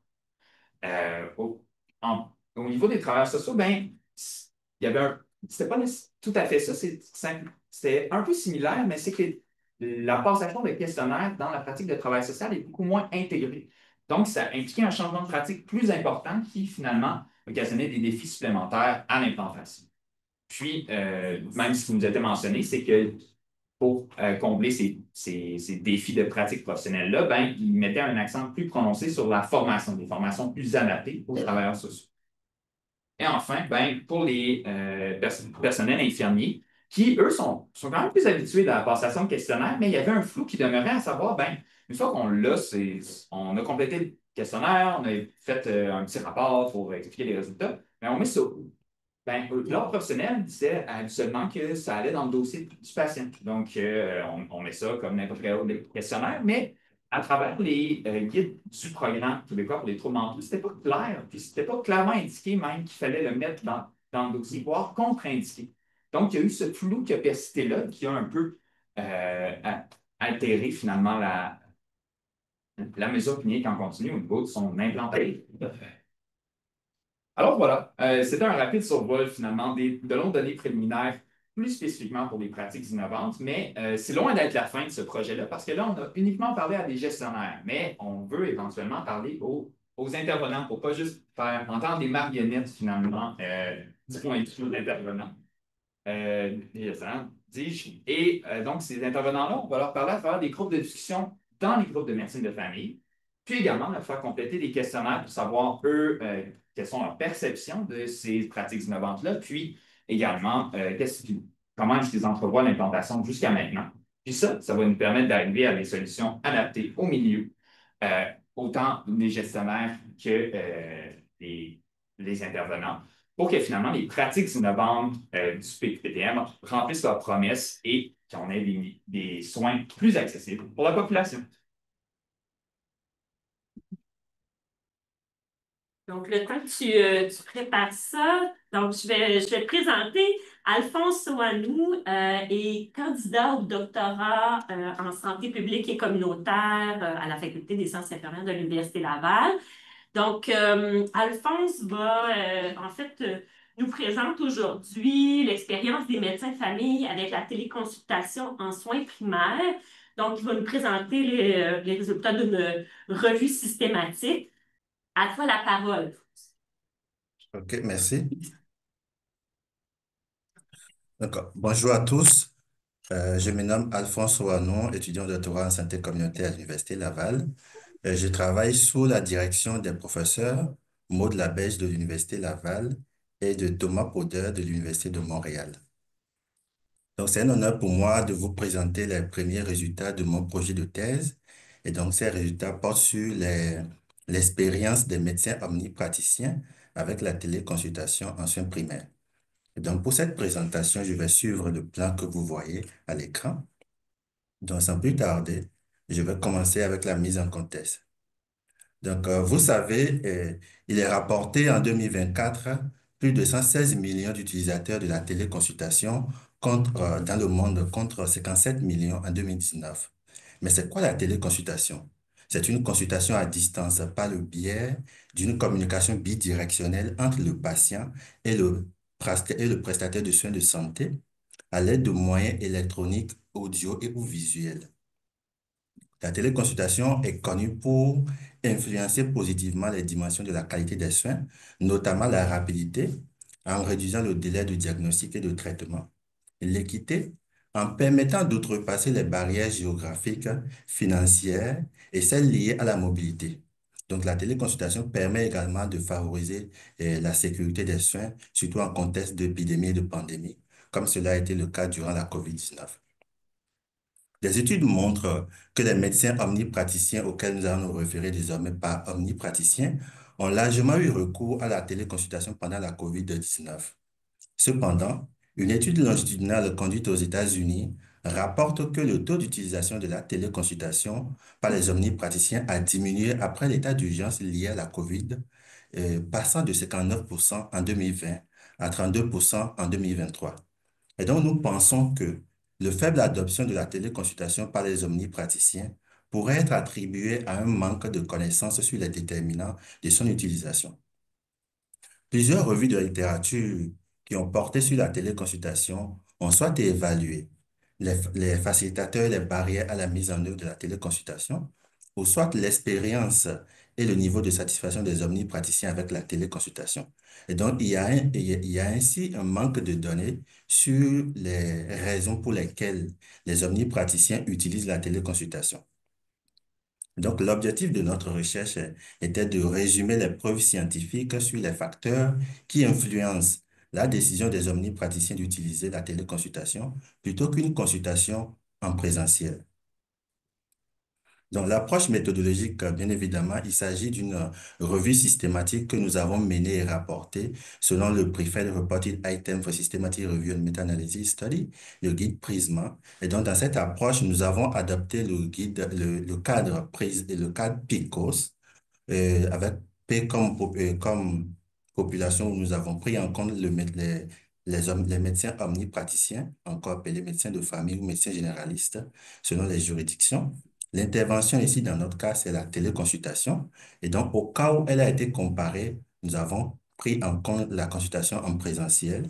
Euh, au, au niveau des travailleurs sociaux, ben, il y avait c'était pas tout à fait ça, c'était un peu similaire, mais c'est que la passation des questionnaires dans la pratique de travail social est beaucoup moins intégrée. Donc, ça impliquait un changement de pratique plus important qui, finalement, occasionnait des défis supplémentaires à l'implantation. Puis, même ce qui nous a été mentionné, c'est que pour combler ces défis de pratique professionnelle-là, ben, il mettait un accent plus prononcé sur la formation, des formations plus adaptées aux travailleurs sociaux. Et enfin, ben, pour les personnels infirmiers, qui, eux, sont quand même plus habitués à la passation de questionnaire, mais il y avait un flou qui demeurait à savoir, ben, une fois qu'on l'a, on a complété le questionnaire, on a fait un petit rapport pour expliquer les résultats, mais on met ça où? Ben, l'ordre professionnel disait habituellement que ça allait dans le dossier du patient. Donc, on met ça comme n'importe quel autre questionnaire, mais à travers les guides du programme québécois pour les troubles mentaux, c'était pas clair, puis c'était pas clairement indiqué même qu'il fallait le mettre dans le dossier, voire contre-indiqué. Donc, il y a eu ce flou qui a persisté là, qui a un peu altéré finalement la mesure clinique en continu au niveau de son implantation. Alors voilà, c'était un rapide survol finalement de longues données préliminaires, plus spécifiquement pour les pratiques innovantes, mais c'est loin d'être la fin de ce projet-là parce que là, on a uniquement parlé à des gestionnaires, mais on veut éventuellement parler aux intervenants pour pas juste faire entendre des marionnettes finalement du point de vue de l'intervenant. Dis-je. Et donc, ces intervenants-là, on va leur parler à travers des groupes de discussion dans les groupes de médecine de famille, puis également leur faire compléter des questionnaires pour savoir, eux, quelles sont leurs perceptions de ces pratiques innovantes-là, puis également, comment est-ce qu'ils entrevoient l'implantation jusqu'à maintenant. Puis ça va nous permettre d'arriver à des solutions adaptées au milieu, autant des gestionnaires que les intervenants pour que finalement les pratiques innovantes du PPTM remplissent leurs promesses et qu'on ait des soins plus accessibles pour la population. Donc, le temps que tu prépares ça, donc je vais te présenter. Alphonse Soanou est candidat au doctorat en santé publique et communautaire à la Faculté des sciences infirmières de l'Université Laval. Donc, Alphonse va, en fait, nous présente aujourd'hui l'expérience des médecins de famille avec la téléconsultation en soins primaires. Donc, il va nous présenter les résultats d'une revue systématique. À toi la parole. OK, merci. D'accord. Bonjour à tous. Je me nomme Alphonse Ouanon, étudiant de doctorat en santé communautaire à l'Université Laval. Je travaille sous la direction des professeurs Maud Labège de l'Université Laval et de Thomas Poder de l'Université de Montréal. Donc, c'est un honneur pour moi de vous présenter les premiers résultats de mon projet de thèse. Et donc, ces résultats portent sur l'expérience des médecins omnipraticiens avec la téléconsultation en soins primaires. Et donc, pour cette présentation, je vais suivre le plan que vous voyez à l'écran. Donc, sans plus tarder, je vais commencer avec la mise en contexte. Donc, vous savez, il est rapporté en 2024 plus de 116 millions d'utilisateurs de la téléconsultation dans le monde contre 57 millions en 2019. Mais c'est quoi la téléconsultation? C'est une consultation à distance par le biais d'une communication bidirectionnelle entre le patient et le prestataire de soins de santé à l'aide de moyens électroniques, audio et ou visuels. La téléconsultation est connue pour influencer positivement les dimensions de la qualité des soins, notamment la rapidité, en réduisant le délai de diagnostic et de traitement, et l'équité, en permettant d'outrepasser les barrières géographiques, financières et celles liées à la mobilité. Donc, la téléconsultation permet également de favoriser la sécurité des soins, surtout en contexte d'épidémie et de pandémie, comme cela a été le cas durant la COVID-19. Des études montrent que les médecins omnipraticiens auxquels nous allons nous référer désormais par omnipraticiens ont largement eu recours à la téléconsultation pendant la COVID-19. Cependant, une étude longitudinale conduite aux États-Unis rapporte que le taux d'utilisation de la téléconsultation par les omnipraticiens a diminué après l'état d'urgence lié à la COVID, passant de 59% en 2020 à 32% en 2023. Et donc, nous pensons que le faible adoption de la téléconsultation par les omnipraticiens pourrait être attribué à un manque de connaissances sur les déterminants de son utilisation. Plusieurs revues de littérature qui ont porté sur la téléconsultation ont soit évalué les facilitateurs et les barrières à la mise en œuvre de la téléconsultation, ou soit l'expérience et le niveau de satisfaction des omnipraticiens avec la téléconsultation. Et donc, il y a ainsi un manque de données sur les raisons pour lesquelles les omnipraticiens utilisent la téléconsultation. Donc, l'objectif de notre recherche était de résumer les preuves scientifiques sur les facteurs qui influencent la décision des omnipraticiens d'utiliser la téléconsultation plutôt qu'une consultation en présentiel. Donc, l'approche méthodologique, bien évidemment, il s'agit d'une revue systématique que nous avons menée et rapportée selon le Preferred Reported Item for Systematic Review and Meta-Analysis Study, le guide PRISMA. Et donc, dans cette approche, nous avons adapté le cadre le cadre PICOS, avec P comme population où nous avons pris en compte les médecins omnipraticiens, encore appelés médecins de famille ou médecins généralistes, selon les juridictions. L'intervention ici, dans notre cas, c'est la téléconsultation. Et donc, au cas où elle a été comparée, nous avons pris en compte la consultation en présentiel.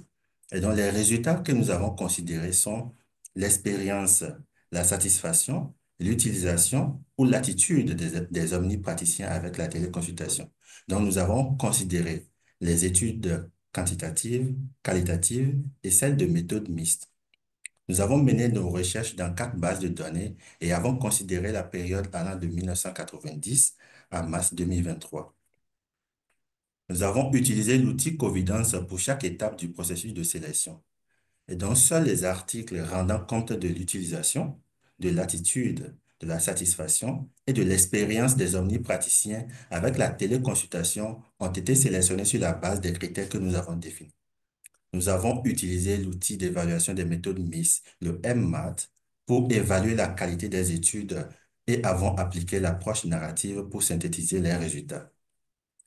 Et donc, les résultats que nous avons considérés sont l'expérience, la satisfaction, l'utilisation ou l'attitude des omnipraticiens avec la téléconsultation. Donc, nous avons considéré les études quantitatives, qualitatives et celles de méthode mixte. Nous avons mené nos recherches dans 4 bases de données et avons considéré la période allant de 1990 à mars 2023. Nous avons utilisé l'outil Covidence pour chaque étape du processus de sélection. Et donc, seuls les articles rendant compte de l'utilisation, de l'attitude, de la satisfaction et de l'expérience des omnipraticiens avec la téléconsultation ont été sélectionnés sur la base des critères que nous avons définis. Nous avons utilisé l'outil d'évaluation des méthodes MIS, le MMAT, pour évaluer la qualité des études et avons appliqué l'approche narrative pour synthétiser les résultats.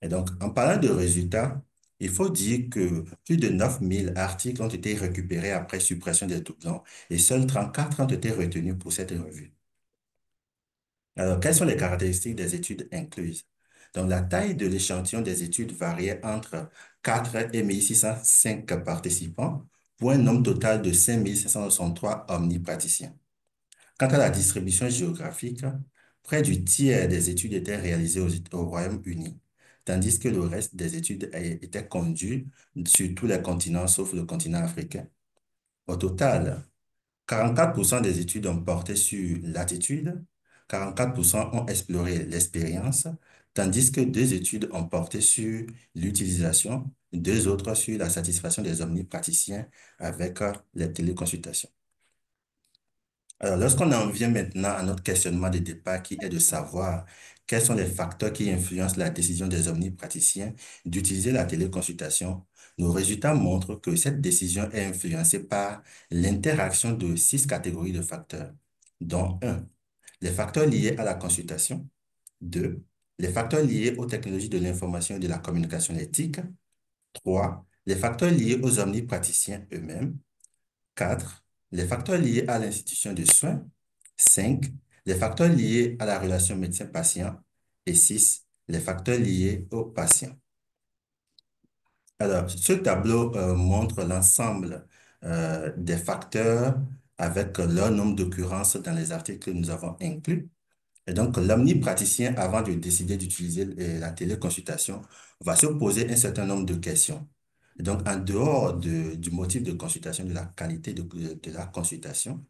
Et donc, en parlant de résultats, il faut dire que plus de 9000 articles ont été récupérés après suppression des doublons et seuls 34 ont été retenus pour cette revue. Alors, quelles sont les caractéristiques des études incluses? Donc, la taille de l'échantillon des études variait entre 4 et 1605 participants pour un nombre total de 5563 omnipraticiens. Quant à la distribution géographique, près du tiers des études étaient réalisées au Royaume-Uni, tandis que le reste des études étaient conduits sur tous les continents sauf le continent africain. Au total, 44% des études ont porté sur l'attitude, 44% ont exploré l'expérience, tandis que 2 études ont porté sur l'utilisation, 2 autres sur la satisfaction des omnipraticiens avec les téléconsultations. Alors, lorsqu'on en vient maintenant à notre questionnement de départ qui est de savoir quels sont les facteurs qui influencent la décision des omnipraticiens d'utiliser la téléconsultation, nos résultats montrent que cette décision est influencée par l'interaction de 6 catégories de facteurs, dont 1, les facteurs liés à la consultation, 2, les facteurs liés aux technologies de l'information et de la communication éthique, 3, les facteurs liés aux omnipraticiens eux-mêmes, 4, les facteurs liés à l'institution de soins, 5, les facteurs liés à la relation médecin-patient et 6, les facteurs liés aux patients. Alors, ce tableau montre l'ensemble des facteurs avec leur nombre d'occurrences dans les articles que nous avons inclus. Et donc, l'omnipraticien, avant de décider d'utiliser la téléconsultation, va se poser un certain nombre de questions. Et donc, en dehors du motif de consultation, de la qualité de la consultation,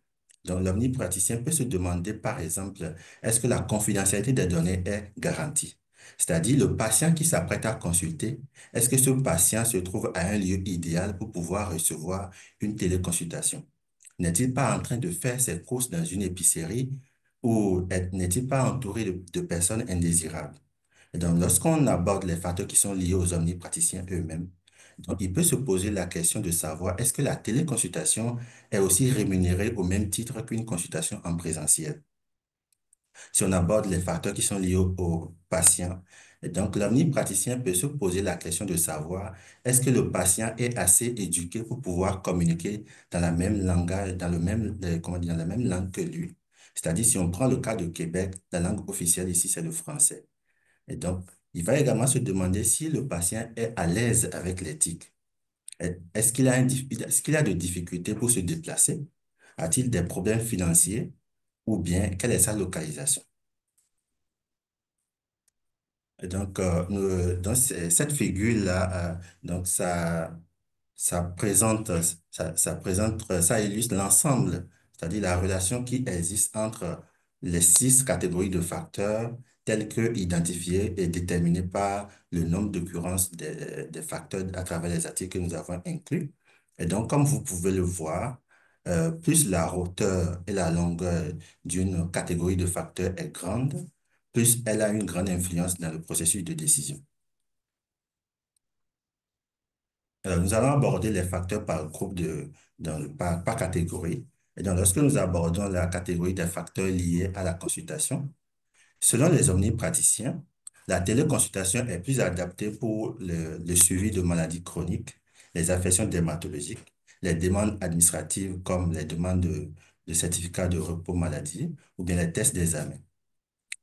donc l'omnipraticien peut se demander, par exemple, est-ce que la confidentialité des données est garantie? C'est-à-dire, le patient qui s'apprête à consulter, est-ce que ce patient se trouve à un lieu idéal pour pouvoir recevoir une téléconsultation? N'est-il pas en train de faire ses courses dans une épicerie ou n'est-il pas entouré de personnes indésirables? Et donc, lorsqu'on aborde les facteurs qui sont liés aux omnipraticiens eux-mêmes, donc il peut se poser la question de savoir est-ce que la téléconsultation est aussi rémunérée au même titre qu'une consultation en présentiel? Si on aborde les facteurs qui sont liés aux patients, et donc l'omnipraticien peut se poser la question de savoir est-ce que le patient est assez éduqué pour pouvoir communiquer dans la même langage, dans le même, comment dire, dans la même langue que lui. C'est-à-dire, si on prend le cas de Québec, la langue officielle ici, c'est le français. Et donc, il va également se demander si le patient est à l'aise avec l'éthique. Est-ce qu'il a est-ce qu'il a de difficultés pour se déplacer? A-t-il des problèmes financiers? Ou bien, quelle est sa localisation? Et donc, cette figure-là, donc ça présente, ça illustre l'ensemble, c'est-à-dire la relation qui existe entre les 6 catégories de facteurs tels que identifiés et déterminés par le nombre d'occurrences des facteurs à travers les articles que nous avons inclus. Et donc, comme vous pouvez le voir, plus la hauteur et la longueur d'une catégorie de facteurs est grande, plus elle a une grande influence dans le processus de décision. Alors, nous allons aborder les facteurs par groupe par catégorie. Et donc, lorsque nous abordons la catégorie des facteurs liés à la consultation, selon les omnipraticiens, la téléconsultation est plus adaptée pour le suivi de maladies chroniques, les affections dermatologiques, les demandes administratives comme les demandes de certificats de repos maladie ou bien les tests d'examen.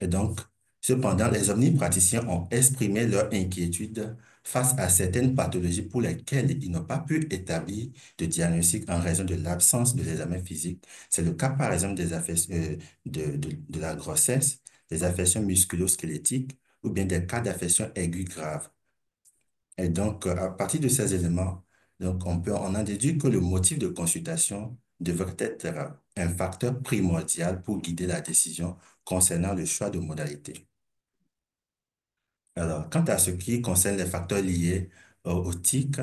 Et donc, cependant, les omnipraticiens ont exprimé leur inquiétude face à certaines pathologies pour lesquelles ils n'ont pas pu établir de diagnostic en raison de l'absence de l'examen physique. C'est le cas, par exemple, des affections, de la grossesse, des affections musculo-squelettiques ou bien des cas d'affections aiguës graves. Et donc, à partir de ces éléments, donc on en déduit que le motif de consultation devrait être un facteur primordial pour guider la décision concernant le choix de modalité. Alors, quant à ce qui concerne les facteurs liés aux TIC,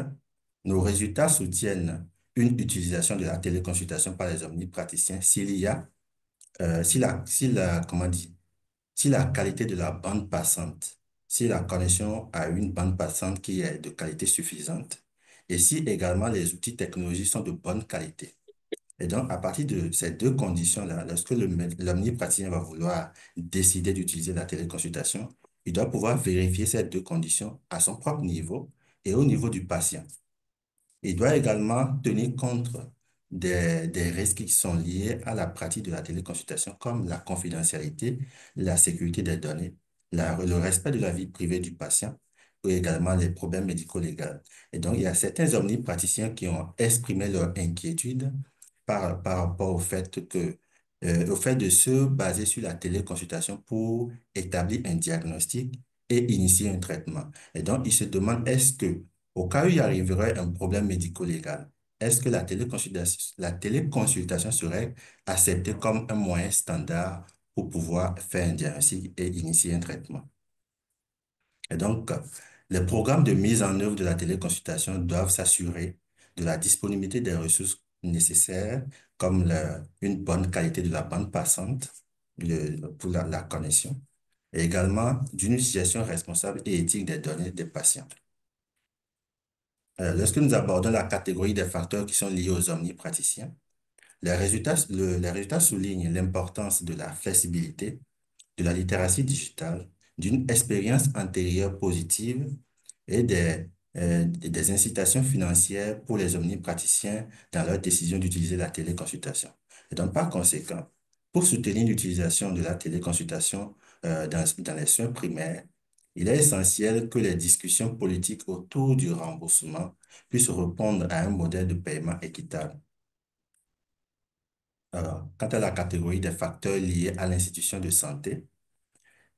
nos résultats soutiennent une utilisation de la téléconsultation par les omnipraticiens s'il y a, comment dire, si la qualité de la bande passante, si la connexion a une bande passante qui est de qualité suffisante, et si également les outils technologiques sont de bonne qualité. Et donc, à partir de ces 2 conditions-là, lorsque l'omnipraticien va vouloir décider d'utiliser la téléconsultation, il doit pouvoir vérifier ces 2 conditions à son propre niveau et au niveau du patient. Il doit également tenir compte des risques qui sont liés à la pratique de la téléconsultation, comme la confidentialité, la sécurité des données, le respect de la vie privée du patient, ou également les problèmes médico-légaux. Et donc, il y a certains omnipraticiens qui ont exprimé leur inquiétude par rapport au fait de se baser sur la téléconsultation pour établir un diagnostic et initier un traitement. Et donc, ils se demandent, est-ce que au cas où il arriverait un problème médico-légal, est-ce que la téléconsultation serait acceptée comme un moyen standard pour pouvoir faire un diagnostic et initier un traitement. Et donc, les programmes de mise en œuvre de la téléconsultation doivent s'assurer de la disponibilité des ressources nécessaires, comme une bonne qualité de la bande passante pour la connexion, et également d'une utilisation responsable et éthique des données des patients. Lorsque nous abordons la catégorie des facteurs qui sont liés aux omnipraticiens, les résultats soulignent l'importance de la flexibilité, de la littératie digitale, d'une expérience antérieure positive et des incitations financières pour les omnipraticiens dans leur décision d'utiliser la téléconsultation. Et donc, par conséquent, pour soutenir l'utilisation de la téléconsultation dans les soins primaires, il est essentiel que les discussions politiques autour du remboursement puissent répondre à un modèle de paiement équitable. Alors, quant à la catégorie des facteurs liés à l'institution de santé,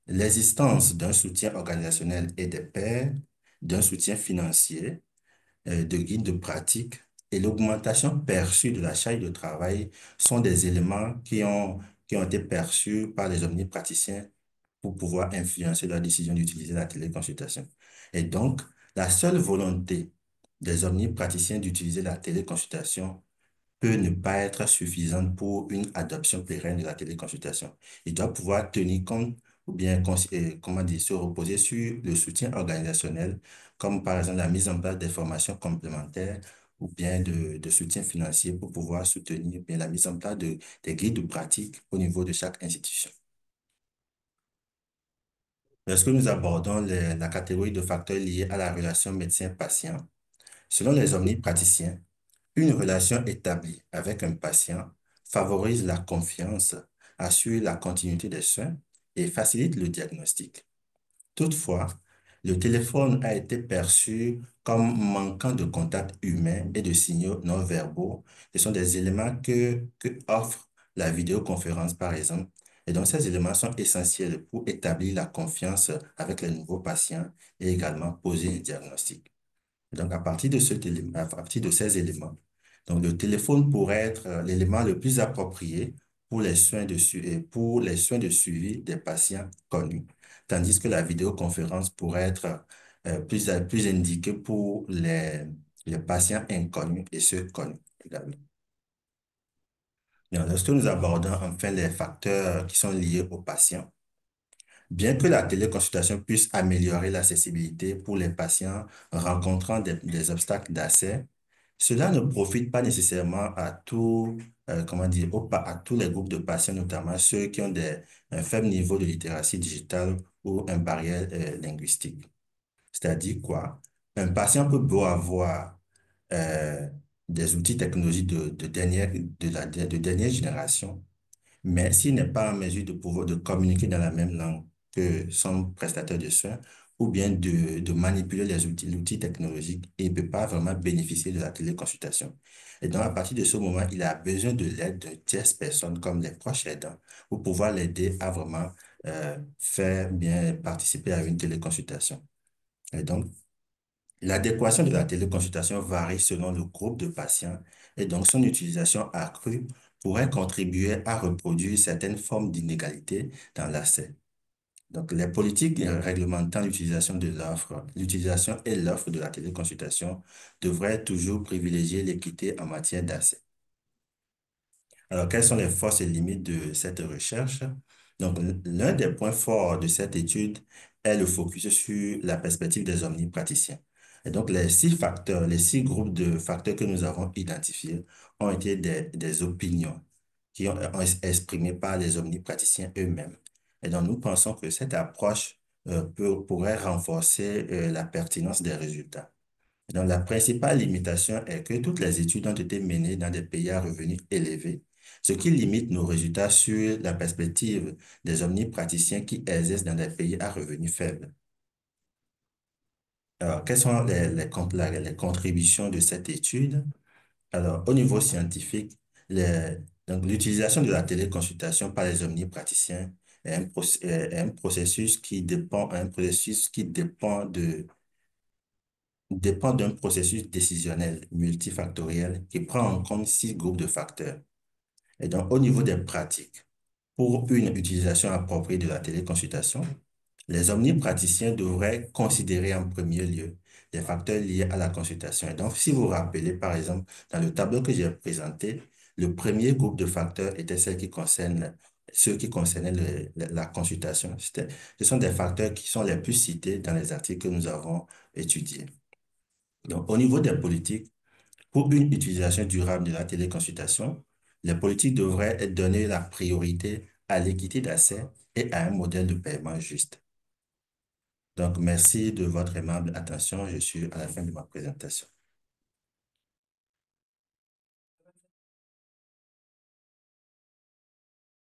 l'existence d'un soutien organisationnel et des pairs, d'un soutien financier, de guides de pratique et l'augmentation perçue de la charge de travail sont des éléments qui ont été perçus par les omnipraticiens pour pouvoir influencer leur décision d'utiliser la téléconsultation. Et donc, la seule volonté des omnipraticiens d'utiliser la téléconsultation peut ne pas être suffisante pour une adoption pérenne de la téléconsultation. Il doit pouvoir tenir compte ou bien, comment dire, se reposer sur le soutien organisationnel, comme par exemple la mise en place des formations complémentaires ou bien de soutien financier pour pouvoir soutenir bien la mise en place des guides de pratique au niveau de chaque institution. Lorsque nous abordons la catégorie de facteurs liés à la relation médecin-patient, selon les omnipraticiens, une relation établie avec un patient favorise la confiance, assure la continuité des soins et facilite le diagnostic. Toutefois, le téléphone a été perçu comme manquant de contact humain et de signaux non verbaux. Ce sont des éléments que offre la vidéoconférence, par exemple. Et donc, ces éléments sont essentiels pour établir la confiance avec les nouveaux patients et également poser un diagnostic. Donc, à partir de ces éléments, donc le téléphone pourrait être l'élément le plus approprié pour pour les soins de suivi des patients connus, tandis que la vidéoconférence pourrait être plus indiquée pour les patients inconnus et ceux connus également. Bien, lorsque nous abordons enfin les facteurs qui sont liés aux patients, bien que la téléconsultation puisse améliorer l'accessibilité pour les patients rencontrant des obstacles d'accès, cela ne profite pas nécessairement à comment dire, à tous les groupes de patients, notamment ceux qui ont un faible niveau de littératie digitale ou une barrière linguistique. C'est-à-dire quoi? Un patient peut beau avoir euh, des outils technologiques de dernière génération, mais s'il n'est pas en mesure de pouvoir de communiquer dans la même langue que son prestataire de soins, ou bien de manipuler l'outil technologique, il ne peut pas vraiment bénéficier de la téléconsultation. Et donc, à partir de ce moment, il a besoin de l'aide de tierces personnes comme les proches aidants pour pouvoir l'aider à vraiment faire bien participer à une téléconsultation. Et donc, l'adéquation de la téléconsultation varie selon le groupe de patients et donc son utilisation accrue pourrait contribuer à reproduire certaines formes d'inégalité dans l'accès. Donc, les politiques réglementant l'utilisation et l'offre de la téléconsultation devraient toujours privilégier l'équité en matière d'accès. Alors, quelles sont les forces et limites de cette recherche? Donc, l'un des points forts de cette étude est le focus sur la perspective des omnipraticiens. Et donc, les 6 groupes de facteurs que nous avons identifiés ont été des opinions qui ont exprimées par les omnipraticiens eux-mêmes. Et donc, nous pensons que cette approche pourrait renforcer la pertinence des résultats. Donc, la principale limitation est que toutes les études ont été menées dans des pays à revenus élevés, ce qui limite nos résultats sur la perspective des omnipraticiens qui exercent dans des pays à revenus faibles. Alors, quelles sont les contributions de cette étude? Alors, au niveau scientifique, donc, l'utilisation de la téléconsultation par les omnipraticiens est un processus qui dépend d'un processus décisionnel multifactoriel qui prend en compte 6 groupes de facteurs. Et donc, au niveau des pratiques, Pour une utilisation appropriée de la téléconsultation, les omnipraticiens devraient considérer en premier lieu les facteurs liés à la consultation. Et donc, si vous vous rappelez, par exemple, dans le tableau que j'ai présenté, le premier groupe de facteurs était ceux qui concernaient la consultation. Ce sont des facteurs qui sont les plus cités dans les articles que nous avons étudiés. Donc, au niveau des politiques, pour une utilisation durable de la téléconsultation, les politiques devraient donner la priorité à l'équité d'accès et à un modèle de paiement juste. Donc, merci de votre aimable attention. Je suis à la fin de ma présentation.